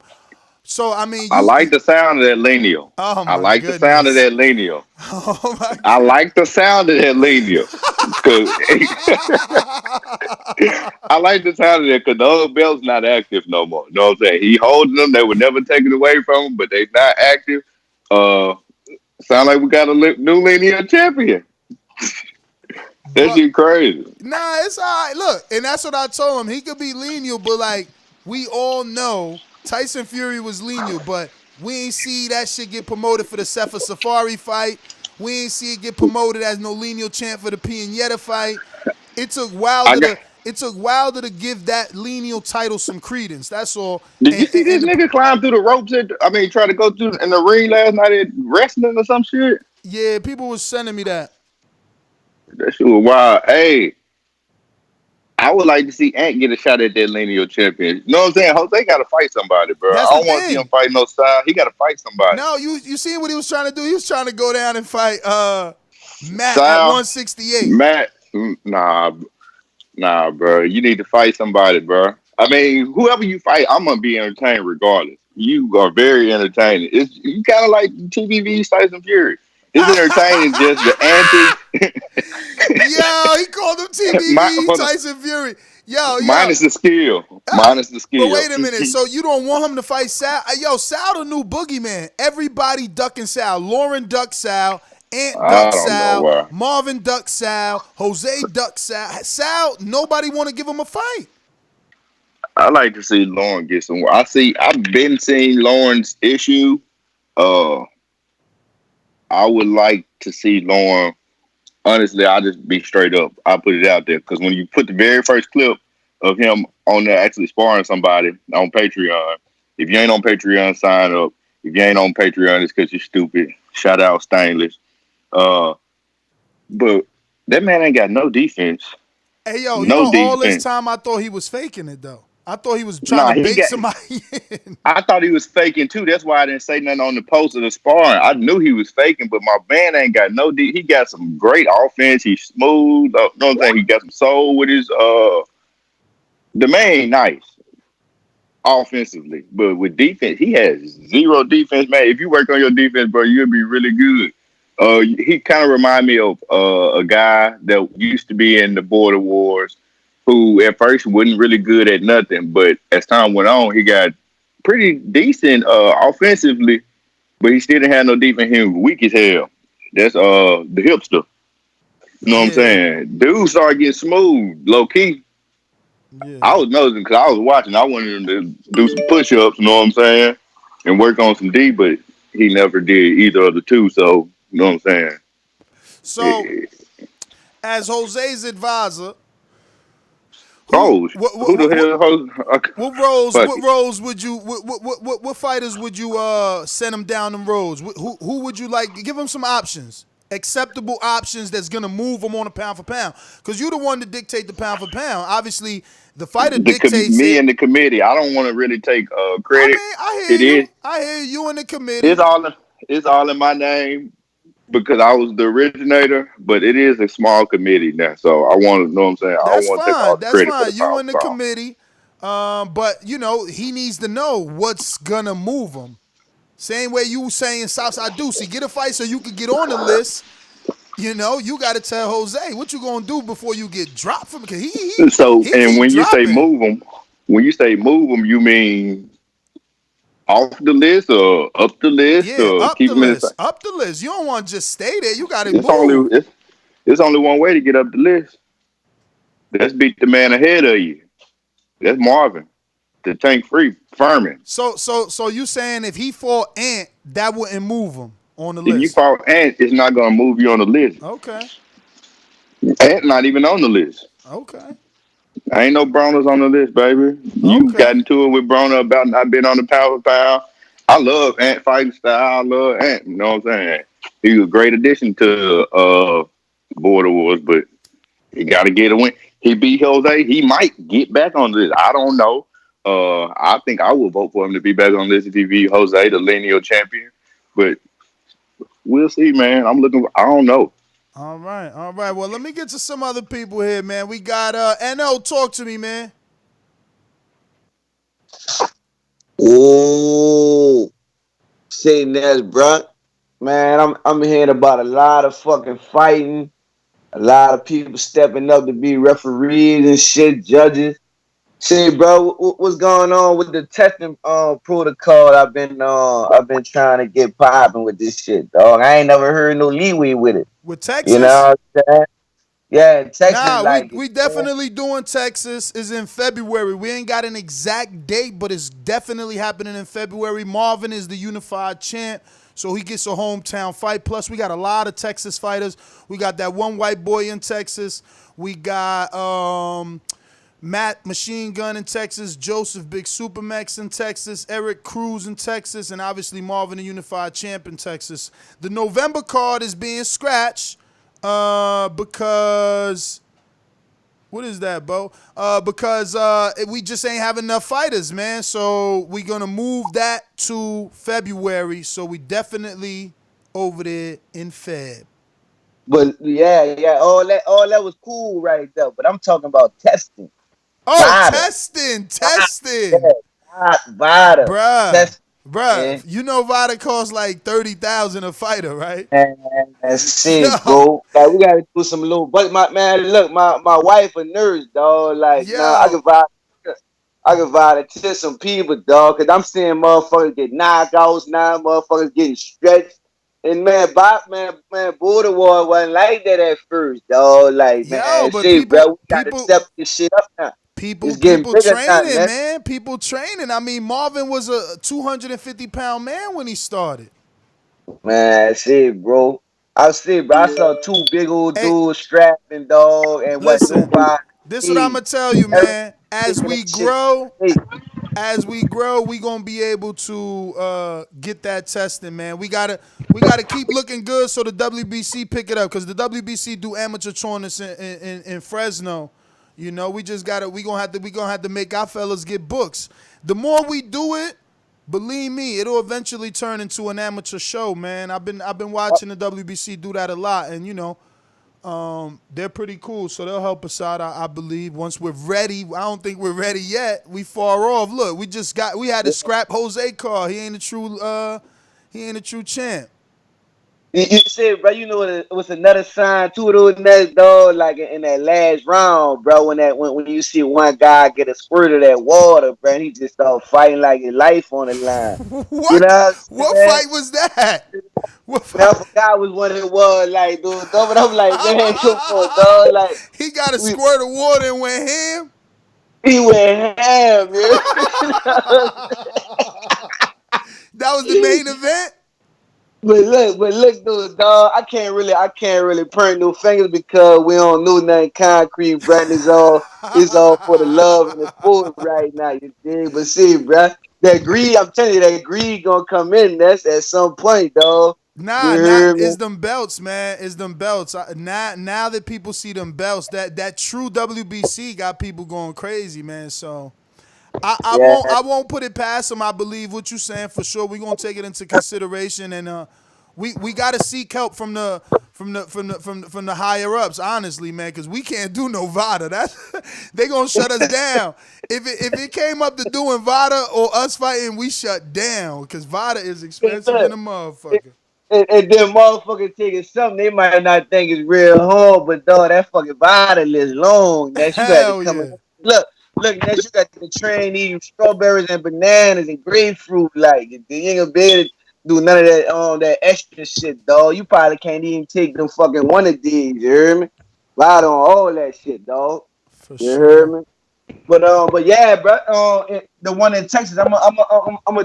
So I mean,
I like the sound of that lineal.
Oh my
I like
goodness.
the sound of that lineal.
Oh my
I like the sound of that lineal. I like the sound of that because the other belt's not active no more. You know what I'm saying? He holding them. They were never taken away from him, but they not active. Sound like we got a new lineal champion. That shit crazy.
Nah, it's all right. Look, and that's what I told him. He could be lineal, but like we all know Tyson Fury was lineal, but we ain't see that shit get promoted for the Sefa Safari fight. We ain't see it get promoted as no lineal champ for the Piñeta fight. It took Wilder to give that lineal title some credence. That's all.
Did you see this nigga climb through the ropes? Try to go through in the ring last night at wrestling or some shit?
Yeah, people was sending me that.
That shit was wild. Hey, I would like to see Ant get a shot at that lineal champion. You know what I'm saying? Jose got to fight somebody, bro. I don't want to see him fight no style. He got to fight somebody.
No, you seen what he was trying to do? He was trying to go down and fight Matt at 168.
Matt, nah, bro. You need to fight somebody, bro. I mean, whoever you fight, I'm gonna be entertained regardless. You are very entertaining. You kind of like TVV's Tyson Fury. It's entertaining, just the antics.
Yo, he called him TBV, Tyson Fury. Yo.
Minus the skill. Minus the skill.
But wait a minute. So you don't want him to fight Sal? Yo, Sal the new boogeyman. Everybody ducking Sal. Lauren duck Sal. Ant duck Sal. Marvin duck Sal. Jose duck Sal. Sal, nobody want to give him a fight.
I like to see Lauren get some. I've been seeing Lauren's issue. I would like to see Lauren. Honestly, I'll just be straight up. I'll put it out there. Because when you put the very first clip of him on there actually sparring somebody on Patreon, if you ain't on Patreon, sign up. If you ain't on Patreon, it's because you're stupid. Shout out Stainless. But that man ain't got no defense.
Hey, yo, all this time I thought he was faking it, though. I thought he was trying to bait somebody in.
I thought he was faking too. That's why I didn't say nothing on the post of the sparring. I knew he was faking, but my man ain't got no he got some great offense. He's smooth. You know what I'm saying? He got some soul with his the man ain't nice offensively, but with defense, he has zero defense, man. If you work on your defense, bro, you'll be really good. He kind of remind me of a guy that used to be in the Border Wars, who at first wasn't really good at nothing, but as time went on, he got pretty decent offensively, but he still didn't have no defense. He was weak as hell. That's the hipster. You know what I'm saying? Dude started getting smooth, low key. Yeah. I was nosing because I was watching. I wanted him to do some push-ups, you know what I'm saying, and work on some D, but he never did either of the two, so you know what I'm saying?
So, as Jose's advisor,
Rose. Who the hell?
What roles would you? What fighters would you send him down them roads? Who would you like? Give him some options, acceptable options that's gonna move him on a pound for pound. Because you're the one to dictate the pound for pound. Obviously, the fighter dictates
me and the committee. I don't want to really take credit.
I hear you and the committee.
It's all in my name. Because I was the originator, but it is a small committee now, so I want to know what I'm saying. I don't want to take all the credit.
That's fine. You and the committee, but you know he needs to know what's gonna move him. Same way you saying Southside Deuce, get a fight so you can get on the list. You know, you got to tell Jose what you gonna do before you get dropped from. Cause
when you say move him, you mean off the list or up the list?
Yeah,
or
up
keep
the list. Up the list. You don't want to just stay there. You got to move.
It's only one way to get up the list. That's beat the man ahead of you. That's Marvin. The tank free Furman.
So you saying if he fought Ant, that wouldn't move him on the list?
If you fought Ant, it's not going to move you on the list.
Okay.
Ant not even on the list.
Okay.
Ain't no Broner's on the list, baby. You got into it with Broner about not being on the pound for pound. I love Ant fighting style. I love Ant. You know what I'm saying? He was a great addition to Border Wars, but he got to get a win. He beat Jose. He might get back on this. I don't know. I think I will vote for him to be back on this if he beat Jose, the lineal champion. But we'll see, man. I don't know.
All right. Well, let me get to some other people here, man. We got NO. Talk to me, man.
Oh, say Nez, bro. Man, I'm hearing about a lot of fucking fighting, a lot of people stepping up to be referees and shit, judges. See, bro, what's going on with the testing protocol? I've been trying to get popping with this shit, dog. I ain't never heard no leeway with it.
With Texas,
you know what I'm saying? Yeah, Texas.
Nah, we definitely doing Texas. Is in February. We ain't got an exact date, but it's definitely happening in February. Marvin is the unified champ, so he gets a hometown fight. Plus, we got a lot of Texas fighters. We got that one white boy in Texas. We got Matt Machine Gun in Texas, Joseph Big Supermax in Texas, Eric Cruz in Texas, and obviously Marvin, the unified champ in Texas. The November card is being scratched because what is that, Bo? Because we just ain't have enough fighters, man. So we're gonna move that to February. So we definitely over there in Feb.
But yeah, all that was cool right there. But I'm talking about testing.
Oh, testing.
Yeah, Vada.
Bruh. Bruh, you know Vada costs like 30,000 a fighter, right?
Man, that's it,
Yo,
bro. Like we gotta do some little. But my man, look, my wife a nurse, dog. Like, nah,
yo,
I can volunteer some people, dog. Cause I'm seeing motherfuckers get knockouts now, motherfuckers getting stretched. And man, border war wasn't like that at first, dog. Like,
yo,
man,
but
shit, bro, we gotta
people,
step this shit up now.
people,
It's getting
people
bigger now,
training,
man.
man. People training. I mean, Marvin was a 250-pound man when he started.
Man, shit, bro. I see, bro. I saw two big old
Hey,
dudes strapping, dog, and what
listen,
nobody.
this what I'm gonna tell you, man. As
Taking
we
that shit.
grow,
Hey,
we gonna be able to get that testing, man. We gotta keep looking good so the WBC pick it up because the WBC do amateur tournaments in Fresno. You know, we gonna have to make our fellas get books. The more we do it, believe me, it'll eventually turn into an amateur show, man. I've been watching the WBC do that a lot, and you know. They're pretty cool, so they'll help us out. I believe once we're ready. I don't think we're ready yet. We far off. Look, we had to scrap Jose car. He ain't a true champ.
you said, bro. You know what? It was another sign. Two of those nuts, dog. Like in that last round, bro. When you see one guy get a squirt of that water, bro, and he just start fighting like his life on the line. You know
What?
what I'm
What
saying?
fight was that? What
Man, I
fight?
forgot which one it was. Like, dude, but I'm like, man, come on, dog. Like,
He got a
we,
squirt of water and went ham.
he went ham, man.
That was the main event.
But look, dude, dog. I can't really point no fingers because we don't know nothing concrete, bro. And it's all for the love and the sport right now. You dig? But see, bro, that greed, I'm telling you, that greed gonna come in. That's at some point, dog. You
Nah,
hear me?
it's them belts, man. It's them belts. Now that people see them belts, that true WBC got people going crazy, man. So
Yeah.
I won't put it past them. I believe what you're saying for sure. We're gonna take it into consideration, and we got to seek help from the higher ups, honestly, man, because we can't do no VADA. That's they gonna shut us down. If it came up to doing VADA or us fighting, we shut down because VADA is expensive than a motherfucker.
And then motherfuckers taking something they might not think is real hard, but dog, that fucking bottle is long. That you got to
Hell
come in.
yeah.
Look, that you got to train eating strawberries and bananas and grapefruit. Like you ain't gonna be able to do none of that extra shit, dog. You probably can't even take them fucking one of these. You hear me? Ride on all that shit, dog.
For
You hear
sure.
me? But yeah, bro. The one in Texas, I'm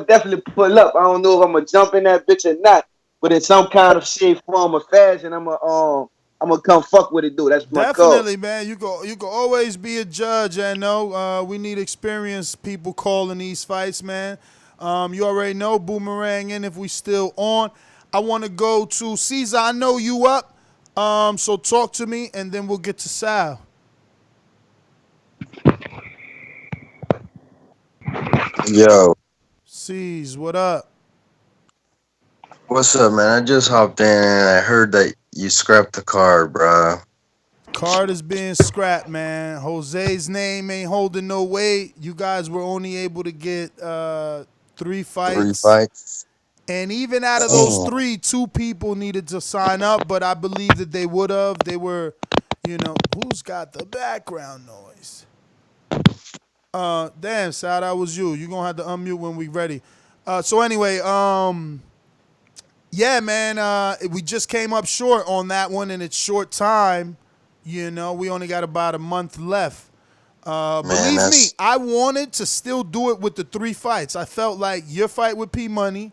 definitely pull up. I don't know if I'm gonna jump in that bitch or not, but in some kind of shape, form, or fashion, I'm gonna come fuck with it, dude. That's my call.
Definitely, man. You can always be a judge. I know we need experienced people calling these fights, man. You already know Boomerang in if we still on. I want to go to Caesar. I know you up. So talk to me, and then we'll get to Sal.
Yo,
Caesar, what up?
what's up, man? I just hopped in and I heard that you scrapped the card, bro.
Card is being scrapped, man. Jose's name ain't holding no weight. You guys were only able to get 3
Three
fights.
fights.
And even out of those 3, 2 people needed to sign up, but I believe that they would have. They were, who's got the background noise? Damn, Sal, that was you. You're gonna have to unmute when we ready. So anyway, yeah, man, we just came up short on that one in its short time. We only got about a month left. Believe me, I wanted to still do it with the 3 fights. I felt like your fight with P Money.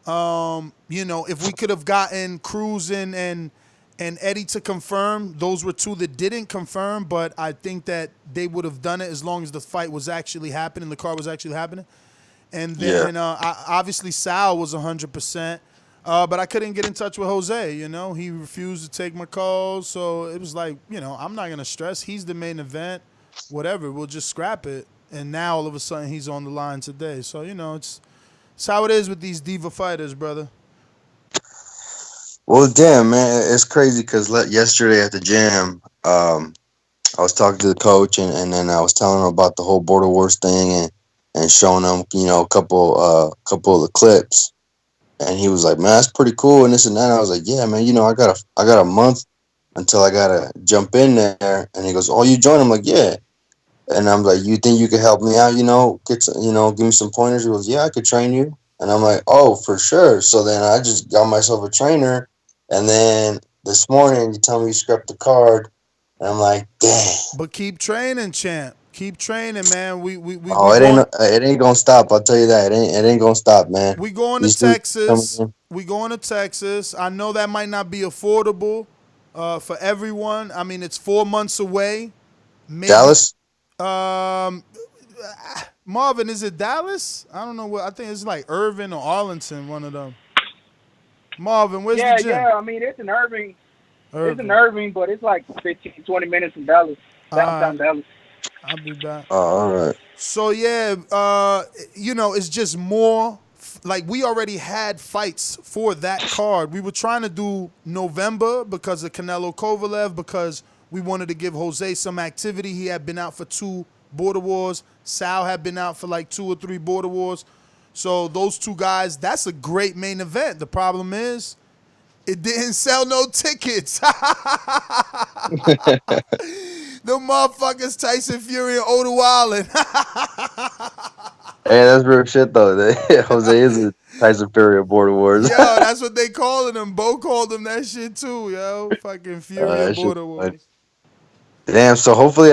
If we could have gotten Cruz and Eddie to confirm, those were 2 that didn't confirm, but I think that they would have done it as long as the fight was actually happening, the card was actually happening. And then obviously Sal was 100%, but I couldn't get in touch with Jose. He refused to take my calls, so it was like, I'm not gonna stress. He's the main event, whatever. We'll just scrap it. And now all of a sudden he's on the line today. So it's how it is with these diva fighters, brother.
Well, damn, man, it's crazy because yesterday at the gym, I was talking to the coach and then I was telling him about the whole Border Wars thing and showing him, a couple of the clips. And he was like, "Man, that's pretty cool," and this and that. I was like, "Yeah, man. I got a month until I gotta jump in there." And he goes, "Oh, you join?" I'm like, "Yeah." And I'm like, "You think you could help me out? Get some, give me some pointers." He goes, "Yeah, I could train you." And I'm like, "Oh, for sure." So then I just got myself a trainer. And then this morning, you tell me you scrapped the card, and I'm like, "Dang."
But keep training, champ. Keep training, man.
Oh,
We going
it ain't gonna stop. I'll tell you that. It ain't gonna stop, man.
we going to
These dudes coming
Texas.
in.
We going to Texas. I know that might not be affordable for everyone. I mean, it's 4 months away. Maybe
Dallas?
um Marvin, is it Dallas? I don't know what. I think it's like Irvin or Arlington, one of them. Marvin, where's the
Yeah,
gym?
yeah. I mean, it's in Irving. It's in
Irvin.
Irving, but it's like 15, 20 minutes from Dallas, downtown Dallas.
I'll be back.
Oh, all right.
So yeah, it's just more like we already had fights for that card. We were trying to do November because of Canelo Kovalev, because we wanted to give Jose some activity. He had been out for 2 border wars. Sal had been out for like 2 or 3 border wars. So those 2 guys, that's a great main event. The problem is it didn't sell no tickets. The motherfuckers Tyson Fury and Odo Allen.
Hey, that's real shit though. Jose is a Tyson Fury of Border Wars.
Yo, that's what they calling him. Bo called him that shit too, yo. Fucking Fury of
That shit
Border
funny.
Wars.
Damn. So hopefully,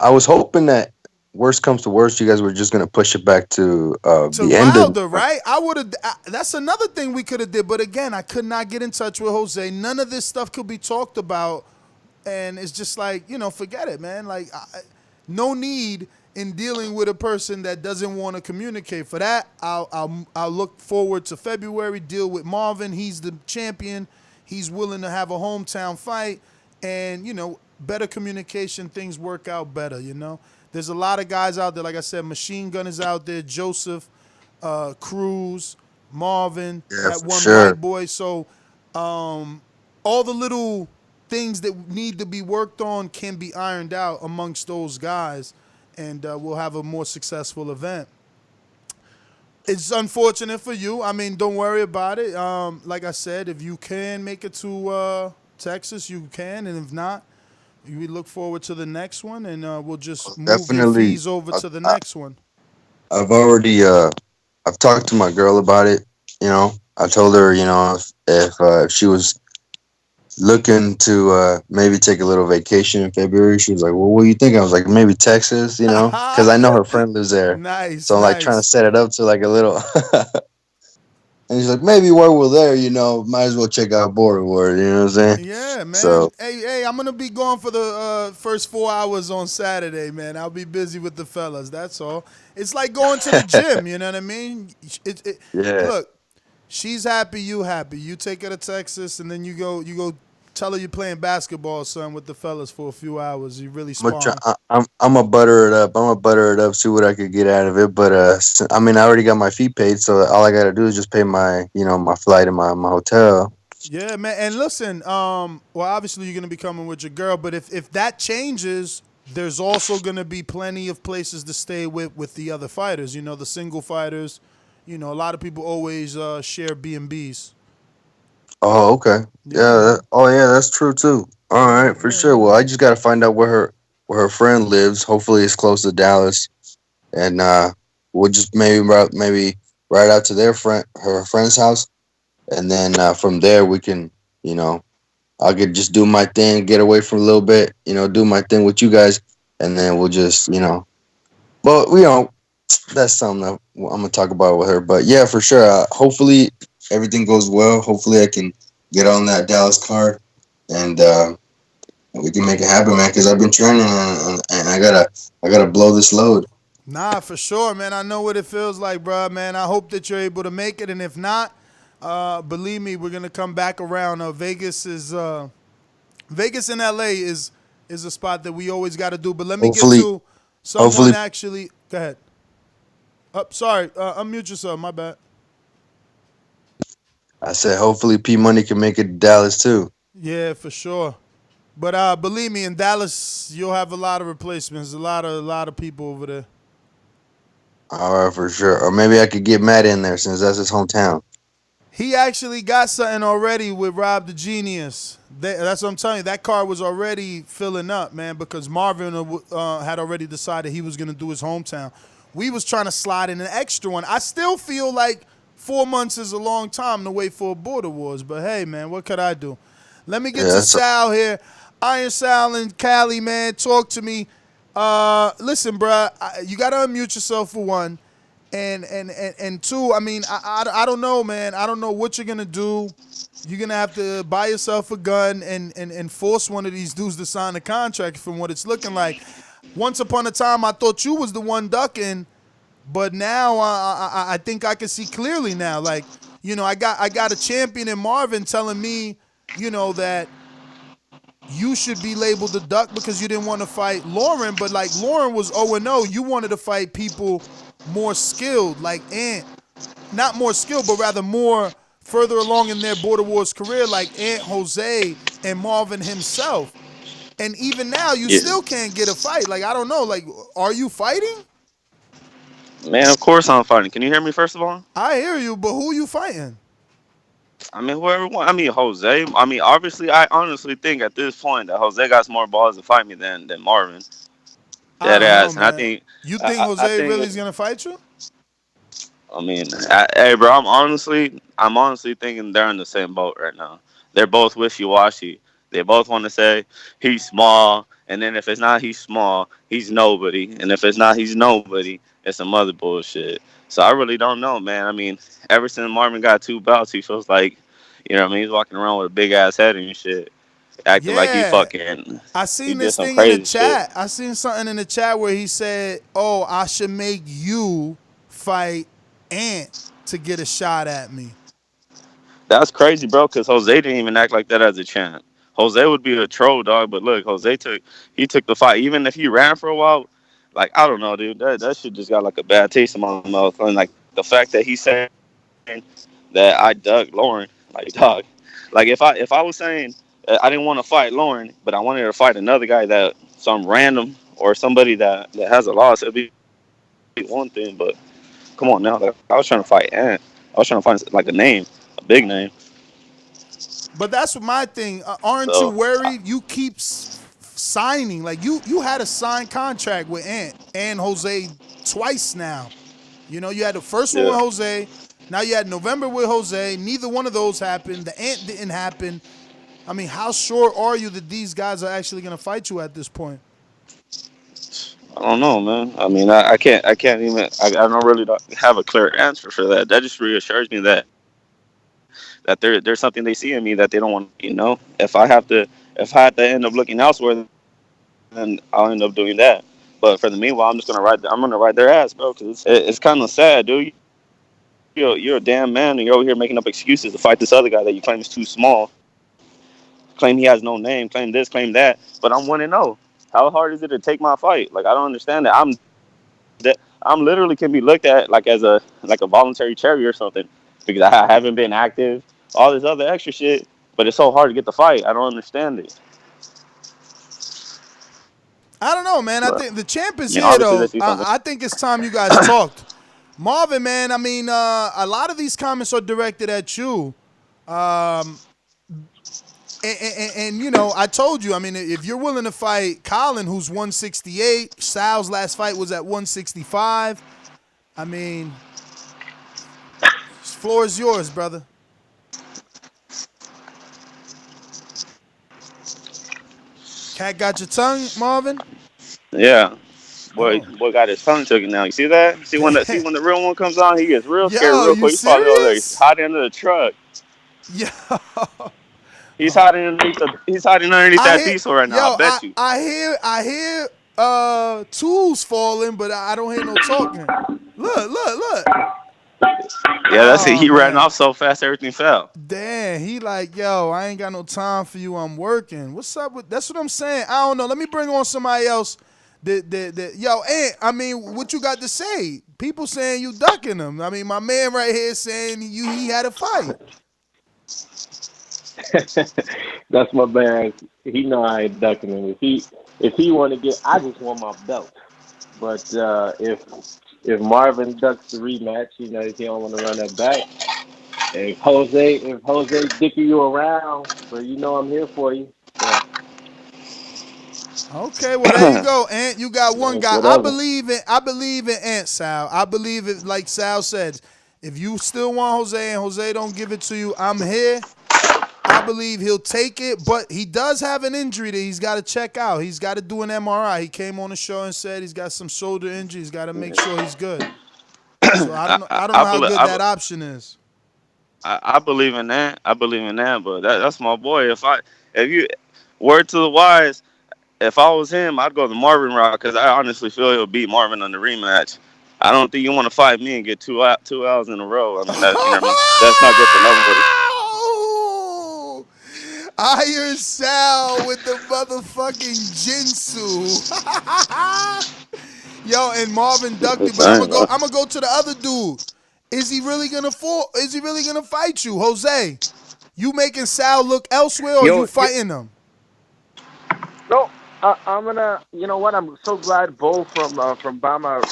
I was hoping that worst comes to worst, you guys were just gonna push it back to
To
the end of.
Wilder, right? I would have. That's another thing we could have did, but again, I could not get in touch with Jose. None of this stuff could be talked about, and it's just like, forget it, man. Like, no need in dealing with a person that doesn't want to communicate. For that, I'll look forward to February. Deal with Marvin. He's the champion. He's willing to have a hometown fight, and better communication, things work out better. There's a lot of guys out there. Like I said, Machine Gun is out there. Joseph, Cruz, Marvin,
Yeah,
that
for
one
sure.
white boy. So all the little things that need to be worked on can be ironed out amongst those guys, and we'll have a more successful event. It's unfortunate for you. I mean, don't worry about it. Like I said, if you can make it to Texas, you can, and if not, we look forward to the next one, and we'll just move your
Definitely.
fees over
I,
to the
I,
next one.
I've already I've talked to my girl about it. I told her, if she was looking to maybe take a little vacation in February. She was like, "Well, what do you think?" I was like, "Maybe Texas," because I know her friend lives there.
Nice,
So I'm like trying to
nice.
set it up to like a little. And he's like, "Maybe while we're there, might as well check out Border War." You know what I'm saying?
Yeah, man.
So
Hey, I'm gonna be gone for the first 4 hours on Saturday, man. I'll be busy with the fellas. That's all. It's like going to the gym. You know what I mean?
yeah,
Look, she's happy, you happy. You take her to Texas, and then you go tell her you're playing basketball, son, with the fellas for a few hours. You really
I'm gonna try.
sparring.
I'm gonna butter it up. I'm gonna butter it up. See what I could get out of it. But I mean, I already got my fee paid, so all I gotta do is just pay my my flight and my hotel.
Yeah, man. And listen, well, obviously you're gonna be coming with your girl, but if that changes, there's also gonna be plenty of places to stay with the other fighters. The single fighters. A lot of people always share B&Bs.
Oh, okay. Yeah.
Yeah, man.
Oh, yeah. That's true too. All right, for
Yeah,
sure.
yeah.
Well, I just gotta find out where her friend lives. Hopefully, it's close to Dallas, and we'll just maybe ride out to her friend's house, and then from there we can, I could just do my thing, get away for a little bit, do my thing with you guys, and then we'll just, well, that's something that I'm gonna talk about with her. But yeah, for sure. Hopefully everything goes well. Hopefully I can get on that Dallas card, and we can make it happen, man. Because I've been training, and I gotta blow this load.
Nah, for sure, man. I know what it feels like, bro, man. I hope that you're able to make it, and if not, believe me, we're gonna come back around. Vegas and LA is a spot that we always got to do. But let me get
Hopefully,
to someone
hopefully,
actually. Go ahead. Sorry, unmute yourself. My bad.
I said hopefully P Money can make it to Dallas too.
Yeah, for sure. But believe me, in Dallas, you'll have a lot of replacements. A lot of people over there.
All right, for sure. Or maybe I could get Matt in there since that's his hometown.
He actually got something already with Rob the Genius. That's what I'm telling you. That card was already filling up, man, because Marvin had already decided he was going to do his hometown. We was trying to slide in an extra one. I still feel like 4 months is a long time to wait for a Border Wars, but hey, man, what could I do? Let me get to Sal here. Iron Sal in Cali, man, talk to me. Listen, bruh, you got to unmute yourself for one. And two, I mean, I don't know, man. I don't know what you're going to do. You're going to have to buy yourself a gun and force one of these dudes to sign a contract from what it's looking like. Once upon a time, I thought you was the one ducking, but now I think I can see clearly now. Like, you know, I got a champion in Marvin telling me, you know, that you should be labeled a duck because you didn't want to fight Lauren, but like Lauren was 0-0. You wanted to fight people more skilled, like Ant. Not more skilled, but rather more further along in their Border Wars career, like Ant, Jose, and Marvin himself. And even now, you still can't get a fight. Like, I don't know. Like, are you fighting?
Man, of course I'm fighting. Can you hear me, first of all?
I hear you, but who are you fighting?
I mean, whoever wants. I mean, Jose. I mean, obviously, I honestly think at this point that Jose got more balls to fight me than Marvin.
Dead ass.
And I think
you think Jose really is gonna fight you?
I mean, hey, bro, I'm honestly thinking they're in the same boat right now. They're both wishy-washy. They both want to say he's small, and then if it's not he's small, he's nobody, and if it's not he's nobody, it's some other bullshit. So I really don't know, man. I mean, ever since Marvin got 2 belts, he feels like, you know what I mean, he's walking around with a big ass head and shit, acting like he fucking.
I seen
he
this thing in the chat. I seen something in the chat where he said, "Oh, I should make you fight Ant to get a shot at me."
That's crazy, bro, because Jose didn't even act like that as a champ. Jose would be a troll, dog, but look, Jose took the fight. Even if he ran for a while, like, I don't know, dude. That shit just got like a bad taste in my mouth. And like the fact that he's saying that I dug Lauren, like, dog. Like if I was saying I didn't want to fight Lauren, but I wanted to fight another guy, that some random or somebody that has a loss, it'd be one thing, but come on now. Like, I was trying to fight Ant. I was trying to find like a name, a big name.
But that's my thing. Aren't you worried? You keep signing. Like, you had a signed contract with Ant and Jose twice now. You know, you had the first one with Jose. Now you had November with Jose. Neither one of those happened. The Ant didn't happen. I mean, how sure are you that these guys are actually going to fight you at this point?
I don't know, man. I mean, I can't even. I don't really have a clear answer for that. That just reassures me that there's something they see in me that they don't want. You know, if I have to end up looking elsewhere, then I'll end up doing that. But for the meanwhile, I'm gonna ride their ass, bro. Because it's kind of sad, dude. You're a damn man, and you're over here making up excuses to fight this other guy that you claim is too small. Claim he has no name. Claim this. Claim that. But I'm 1-0. How hard is it to take my fight? Like, I don't understand that. I'm literally can be looked at like as a voluntary cherry or something because I haven't been active. All this other extra shit, but it's so hard to get the fight. I don't understand it.
I don't know, man. I think the champ is here, though. I think it's time you guys talked. Marvin, man, I mean, a lot of these comments are directed at you. And, you know, I told you, I mean, if you're willing to fight Colin, who's 168, Sal's last fight was at 165. I mean, this floor is yours, brother. Cat got your tongue, Marvin?
Yeah. Boy got his tongue taken now. You see that? See when the real one comes on, he gets real scared real quick. He's probably over there. He's hiding under the truck.
Yeah.
He's hiding underneath that diesel right now. I bet you.
I hear tools falling, but I don't hear no talking. Look.
Yeah, that's it. He ran off so fast, everything fell.
Damn, he like, yo, I ain't got no time for you. I'm working. What's up with? That's what I'm saying. I don't know. Let me bring on somebody else. Yo, Ant, I mean, what you got to say? People saying you ducking him. I mean, my man right here saying he had a fight.
That's my man. He know I ain't ducking him. If he want to get, I just want my belt. But if
if Marvin ducks the rematch, you know, he don't want to run that back. If Jose dicking you around, but you know I'm here for you. So
Okay, well there you go, Ant. You got one guy. I
whatever.
believe in. I believe in Ant, Sal. I believe it. Like Sal said, if you still want Jose and Jose don't give it to you, I'm here. I believe he'll take it, but he does have an injury that he's got to check out. He's got to do an MRI. He came on the show and said he's got some shoulder injury. He's got to make sure he's good. So I don't know. I don't know how good that option is.
I believe in that. I believe in that, but that's my boy. If you word to the wise, if I was him, I'd go the Marvin route because I honestly feel he'll beat Marvin on the rematch. I don't think you want to fight me and get two outs in a row. I mean, you know what I mean? That's not good for nobody.
Oh, Iron Sal with the motherfucking Jinsu. Yo, and Marvin ducked it, but I'm gonna go to the other dude. Is he really gonna fall? Is he really gonna fight you, Jose? You making Sal look elsewhere, or you fighting him?
No, I'm gonna. You know what? I'm so glad Bo from Bama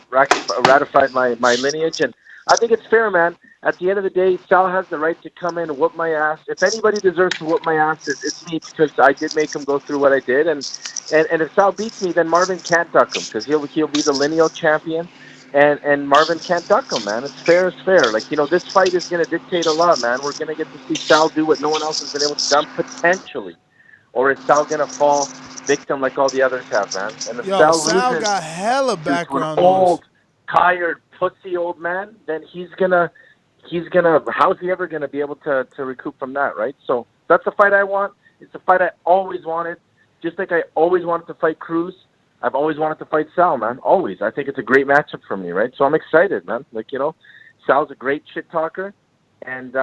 ratified my lineage, and I think it's fair, man. At the end of the day, Sal has the right to come in and whoop my ass. If anybody deserves to whoop my ass, it's me because I did make him go through what I did, and if Sal beats me, then Marvin can't duck him because he'll be the lineal champion. And Marvin can't duck him, man. It's fair as fair. Like, you know, this fight is going to dictate a lot, man. We're going to get to see Sal do what no one else has been able to do potentially. Or is Sal going to fall victim like all the others have, man? And if Sal loses
got hella background
to an old, tired, pussy old man, then he's gonna, how's he ever going to be able to recoup from that, right? So that's the fight I want. It's the fight I always wanted. Just like I always wanted to fight Cruz. I've always wanted to fight Sal, man. Always. I think it's a great matchup for me, right? So I'm excited, man. Like, you know, Sal's a great shit talker. And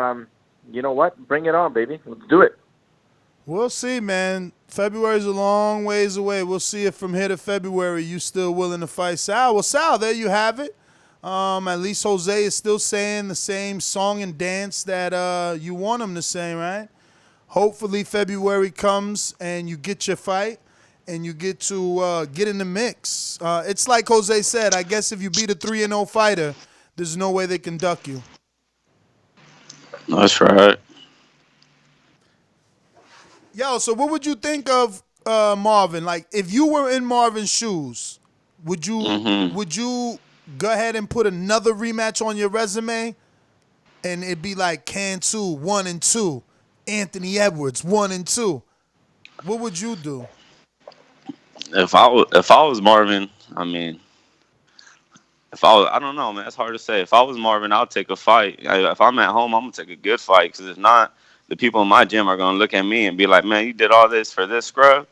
you know what? Bring it on, baby. Let's do it.
We'll see, man. February's a long ways away. We'll see if from here to February you still willing to fight Sal. Well, Sal, there you have it. At least Jose is still saying the same song and dance that you want him to say, right? Hopefully February comes and you get your fight. And you get to get in the mix. It's like Jose said, I guess if you beat a 3-0 fighter, there's no way they can duck you.
That's right.
Yo, so what would you think of Marvin? Like, if you were in Marvin's shoes, would you go ahead and put another rematch on your resume? And it'd be like Cantu 1 and 2, Anthony Edwards 1 and 2. What would you do?
If I was Marvin, I mean, I don't know, man. It's hard to say. If I was Marvin, I'll take a fight. If I'm at home, I'm gonna take a good fight. Because if not, the people in my gym are gonna look at me and be like, "Man, you did all this for this scrub."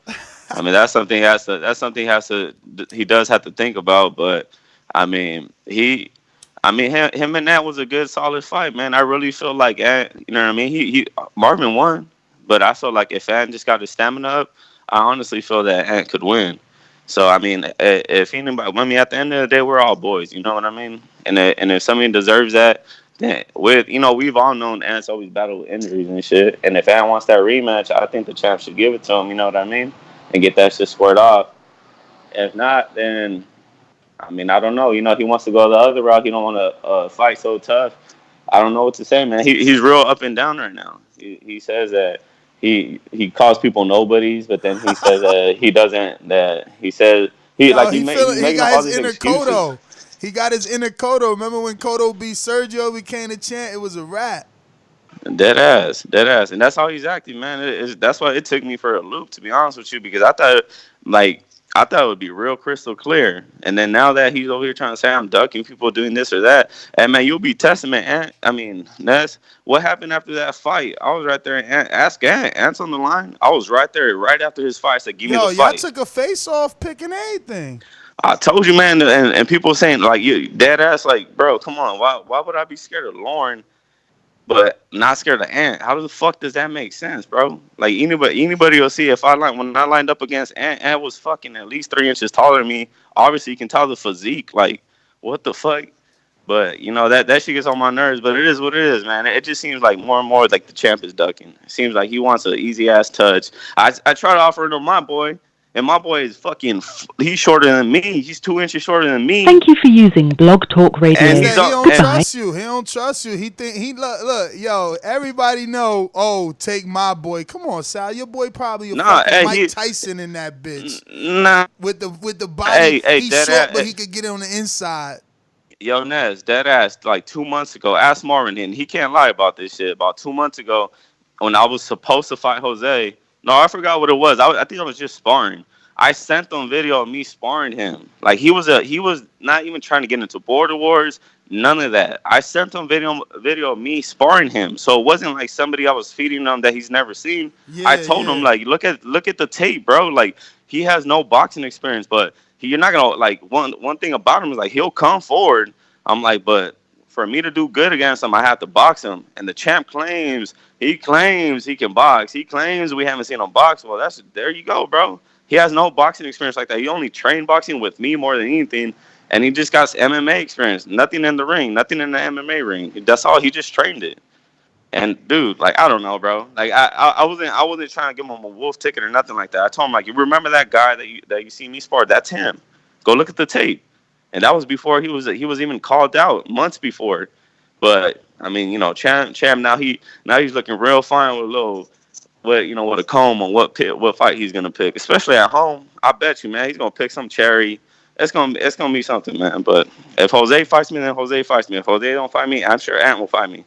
I mean, that's something he does have to think about. But I mean, him and that was a good, solid fight, man. I really feel like, you know what I mean. He Marvin won, but I feel like if Ant just got his stamina up, I honestly feel that Ant could win. So I mean, if anybody, I mean, at the end of the day, we're all boys. You know what I mean? And if somebody deserves that, then we've all known Ant's always battled with injuries and shit. And if Ant wants that rematch, I think the champ should give it to him. You know what I mean? And get that shit squared off. If not, then I mean, I don't know. You know, he wants to go the other route. He don't want to fight so tough. I don't know what to say, man. He's real up and down right now. He says that. He calls people nobodies, but then he says he doesn't. That he says he's making up all these excuses.
Cotto. He got his inner Cotto. Remember when Cotto beat Sergio, became the champ? It was a wrap.
Dead ass, and that's how he's acting, man. That's why it took me for a loop, to be honest with you, because I thought it would be real crystal clear. And then now that he's over here trying to say I'm ducking people doing this or that, and man, you'll be testament. Ant, I mean, that's what happened after that fight. I was right there. And ask Ant. Ant's on the line. I was right there, right after his fight. I said, "Give me the fight."
Y'all took a face-off pick and everything.
I told you, man, and people saying like, "You dead ass." Like, bro, come on. Why would I be scared of Lauren, but not scared of Ant? How the fuck does that make sense, bro? Like anybody will see when I lined up against Ant was fucking at least 3 inches taller than me. Obviously, you can tell the physique. Like, what the fuck? But you know that shit gets on my nerves. But it is what it is, man. It just seems like more and more like the champ is ducking. It seems like he wants an easy ass touch. I try to offer it to my boy, And my boy is he's shorter than me. He's 2 inches shorter than me.
Thank you for using Blog Talk Radio.
And
He
he's
don't
and,
trust you. He don't trust you. He think look, yo, everybody know, oh, take my boy. Come on, Sal. Your boy probably a fucking Mike Tyson in that bitch.
Nah.
With the body, he's short, but he could get it on the inside.
Yo, Nez, dead ass, like 2 months ago, ask Marvin, and he can't lie about this shit. About 2 months ago, when I was supposed to fight Jose, no, I forgot what it was. I think I was just sparring. I sent them video of me sparring him. Like he was not even trying to get into border wars, none of that. I sent them video of me sparring him. So it wasn't like somebody I was feeding them that he's never seen. I told him like, look at the tape, bro. Like he has no boxing experience, but you're not gonna like one thing about him is like he'll come forward. I'm like, but for me to do good against him, I have to box him. And the champ claims he can box. He claims we haven't seen him box. Well, there you go, bro. He has no boxing experience like that. He only trained boxing with me more than anything, and he just got MMA experience. Nothing in the ring, nothing in the MMA ring. That's all. He just trained it. And dude, like I don't know, bro. Like I wasn't trying to give him a wolf ticket or nothing like that. I told him like, you remember that guy that you see me spar? That's him. Go look at the tape. And that was before he was even called out, months before. But I mean, you know, champ now he's looking real fine with a little with a comb on what fight he's gonna pick, especially at home. I bet you, man, he's gonna pick some cherry. It's gonna be something, man. But if Jose fights me, then Jose fights me. If Jose don't fight me, I'm sure Ant will fight me.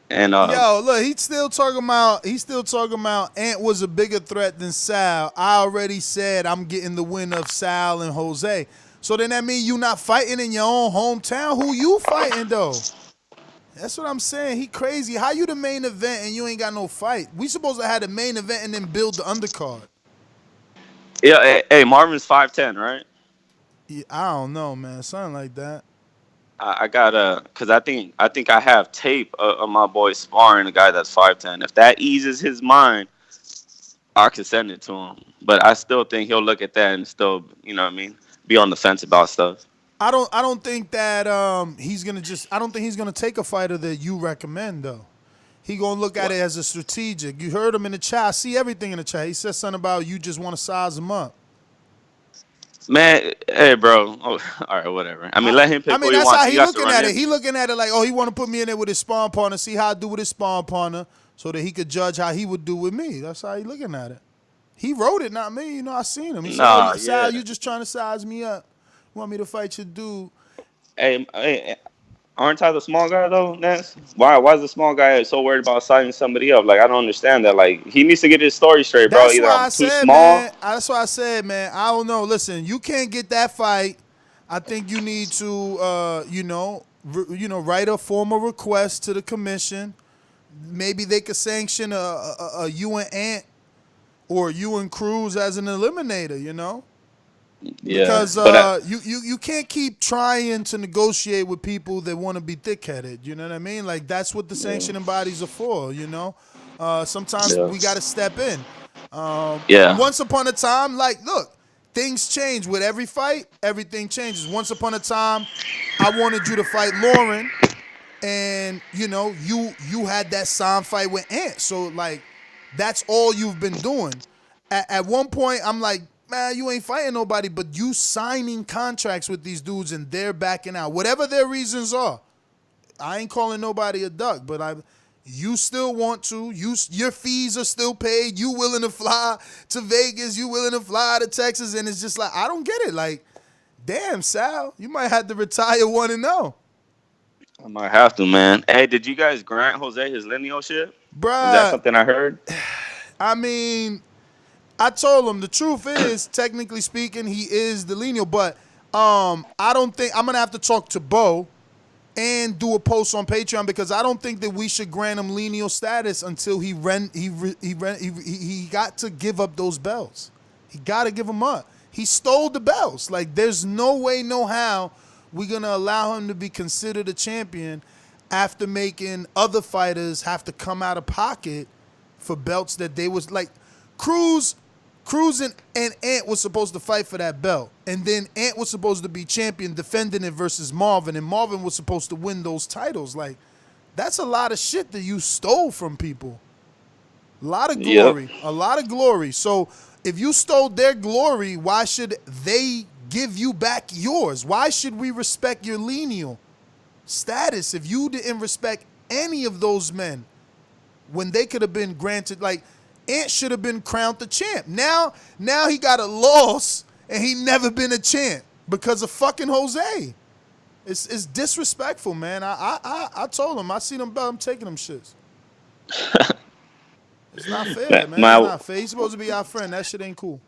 And
yo, look, he's still talking about Ant was a bigger threat than Sal. I already said I'm getting the win of Sal and Jose. So then that means you not fighting in your own hometown? Who you fighting though? That's what I'm saying. He crazy. How you the main event and you ain't got no fight? We supposed to have the main event and then build the undercard.
Yeah, hey, Marvin's 5'10", right?
Yeah, I don't know, man. Something like that.
I got cause I think I have tape of my boy sparring a guy that's 5'10". If that eases his mind, I could send it to him. But I still think he'll look at that and still, you know what I mean, be on the fence about stuff.
I don't think that he's gonna take a fighter that you recommend though. He gonna look at it as a strategic. You heard him in the chat. I see everything in the chat. He said something about you just want to size him up.
Man, hey, bro. Oh, all right, whatever. I mean, let him pick.
I mean,
who
that's
he wants.
how he looking at it.
In.
He looking at it like, oh, he want to put me in there with his sparring partner, see how I do with his sparring partner, so that he could judge how he would do with me. That's how he looking at it. He wrote it, not me. You know, I seen him. He said, oh, Sal, you just trying to size me up. Want me to fight your dude.
Hey, aren't I the small guy though, Ness? Why is the small guy so worried about sizing somebody up? Like I don't understand that. Like he needs to get his story straight, bro.
That's
Either
why
I'm
I
too
said,
small.
man. That's why I said, man. I don't know. Listen, you can't get that fight. I think you need to, write a formal request to the commission. Maybe they could sanction a you and Ant or you and Cruz as an eliminator. You know.
Yeah,
because you can't keep trying to negotiate with people that want to be thick-headed. You know what I mean? Like that's what the sanctioning bodies are for. You know, sometimes we got to step in. Once upon a time, like look, things change with every fight. Everything changes. Once upon a time, I wanted you to fight Lauren, and you know you had that sign fight with Ant. So like that's all you've been doing. At one point, I'm like, man, you ain't fighting nobody, but you signing contracts with these dudes and they're backing out. Whatever their reasons are. I ain't calling nobody a duck, but you still want to. Your fees are still paid. You willing to fly to Vegas. You willing to fly to Texas. And it's just like, I don't get it. Like, damn, Sal, you might have to retire 1-0.
I might have to, man. Hey, did you guys grant Jose his linealship?
Bruh.
Is that something I heard?
I mean, I told him the truth is, technically speaking, he is the lineal, but I don't think I'm gonna have to talk to Bo and do a post on Patreon because I don't think that we should grant him lineal status until he got to give up those belts. He got to give them up. He stole the belts. Like there's no way, no how we're gonna allow him to be considered a champion after making other fighters have to come out of pocket for belts that they was like Cruz and Ant was supposed to fight for that belt. And then Ant was supposed to be champion defending it versus Marvin. And Marvin was supposed to win those titles. Like, that's a lot of shit that you stole from people. A lot of glory. Yep. A lot of glory. So If you stole their glory, why should they give you back yours? Why should we respect your lineal status if you didn't respect any of those men when they could have been granted, like, Ant should have been crowned the champ. Now he got a loss and he never been a champ because of fucking Jose. It's disrespectful, man. I told him, I see them belt, I'm taking them shits. It's not fair, man. It's not fair. He's supposed to be our friend. That shit ain't cool.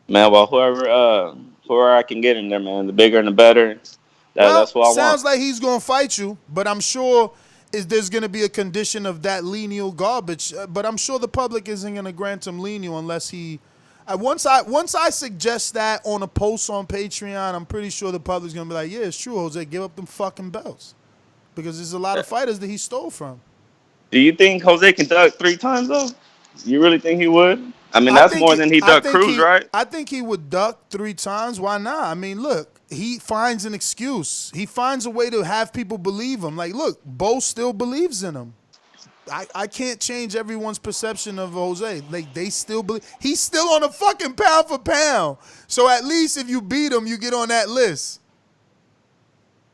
Man, well, whoever I can get in there, man, the bigger and the better. That's what I want.
Sounds like he's gonna fight you, but I'm sure there's gonna be a condition of that lineal garbage. But I'm sure the public isn't gonna grant him lineal unless he. Once I suggest that on a post on Patreon, I'm pretty sure the public's gonna be like, yeah, it's true, Jose, give up them fucking belts, because there's a lot of fighters that he stole from.
Do you think Jose can duck 3 times though? You really think he would? I mean, that's more than he ducked Cruz, right?
I think he would duck 3 times. Why not? I mean, look, he finds an excuse. He finds a way to have people believe him. Like, look, Bo still believes in him. I can't change everyone's perception of Jose. Like, they still believe. He's still on a fucking pound for pound. So at least if you beat him, you get on that list.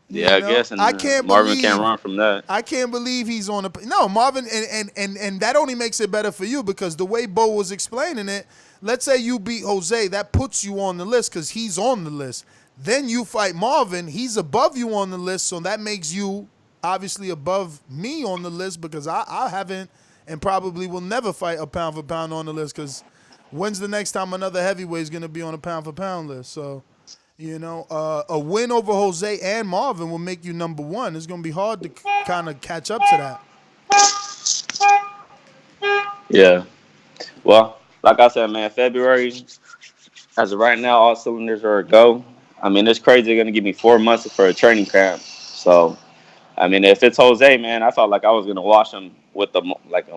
Yeah, I guess. And Marvin can't run from that.
I can't believe he's on Marvin, and that only makes it better for you, because the way Bo was explaining it, let's say you beat Jose, that puts you on the list because he's on the list. Then you fight Marvin, he's above you on the list, so that makes you obviously above me on the list, because I haven't and probably will never fight a pound for pound on the list, because when's the next time another heavyweight is going to be on a pound for pound list? So, you know, a win over Jose and Marvin will make you number 1. It's going to be hard to kind of catch up to that.
Yeah. Well, like I said, man, February, as of right now, all cylinders are a go. I mean, it's crazy. They're going to give me 4 months for a training camp. So, I mean, if it's Jose, man, I felt like I was going to wash him with a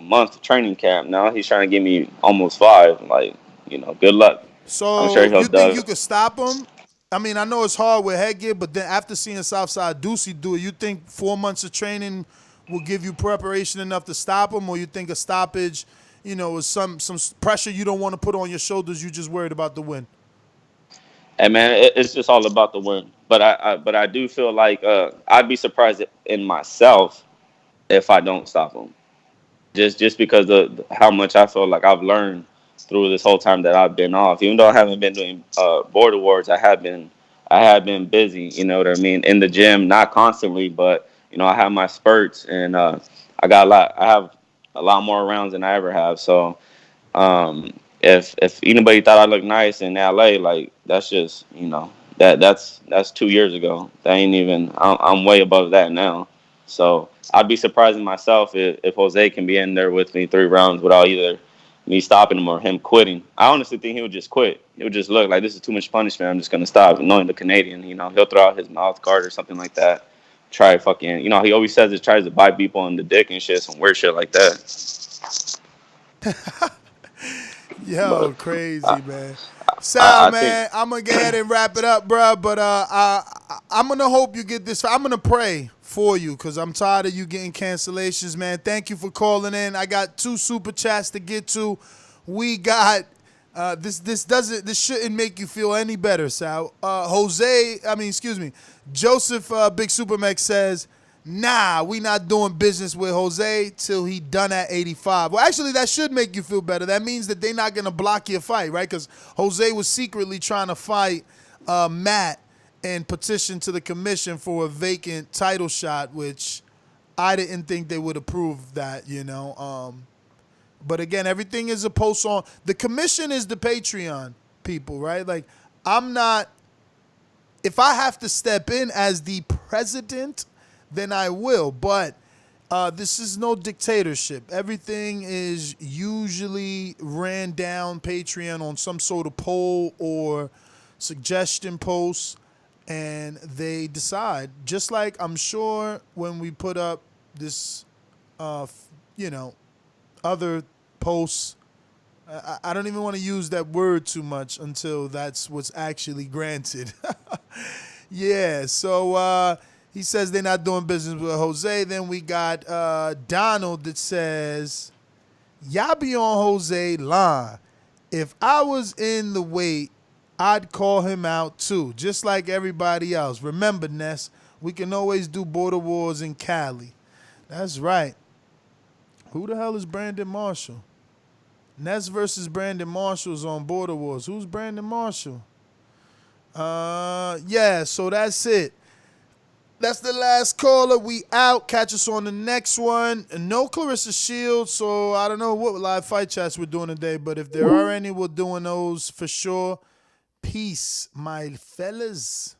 month of training camp. Now he's trying to give me almost 5. Like, you know, good luck.
So
I'm sure
you think you could stop him? I mean, I know it's hard with headgear, but then after seeing Southside Ducey do it, you think 4 months of training will give you preparation enough to stop him, or you think a stoppage, you know, is some pressure you don't want to put on your shoulders, you just worried about the win?
Hey, man, it's just all about the win. But I do feel like I'd be surprised in myself if I don't stop him. Just because of how much I feel like I've learned through this whole time that I've been off. Even though I haven't been doing board awards, I have been busy. You know what I mean? In the gym, not constantly, but you know, I have my spurts, and I have a lot more rounds than I ever have. So if anybody thought I looked nice in LA, like, that's just, you know, that's 2 years ago. That ain't even. I'm way above that now. So I'd be surprising myself if Jose can be in there with me 3 rounds without either me stopping him or him quitting. I honestly think he would just quit. He would just look like, this is too much punishment, I'm just gonna stop. Knowing the Canadian, you know, he'll throw out his mouth guard or something like that. Try fucking, you know, he always says it, tries to bite people on the dick and shit, some weird shit like that.
Yo, but, crazy, man. Sal, man, I'm going to go ahead and wrap it up, bro. But I'm going to hope you get this. I'm going to pray for you, because I'm tired of you getting cancellations, man. Thank you for calling in. I got 2 super chats to get to. We got this shouldn't make you feel any better, Sal. Joseph Big Supermax says, nah, we not doing business with Jose till he done at 85. Well, actually, that should make you feel better. That means that they're not going to block your fight, right? Because Jose was secretly trying to fight Matt and petition to the commission for a vacant title shot, which I didn't think they would approve that, you know. But again, everything is a post on. The commission is the Patreon people, right? Like, I'm not. If I have to step in as the president, then I will. But this is no dictatorship. Everything is usually ran down Patreon on some sort of poll or suggestion post, and they decide. Just like I'm sure when we put up this, other posts, I don't even want to use that word too much until that's what's actually granted. Yeah, so he says they're not doing business with Jose. Then we got Donald that says, y'all be on Jose line. If I was in the weight, I'd call him out too, just like everybody else. Remember, Ness, we can always do border wars in Cali. That's right. Who the hell is Brandon Marshall? Ness versus Brandon Marshall's on Border Wars. Who's Brandon Marshall? Yeah, so that's it. That's the last caller. We out. Catch us on the next one. No Clarissa Shields, so I don't know what live fight chats we're doing today, but if there are any, we're doing those for sure. Peace, my fellas.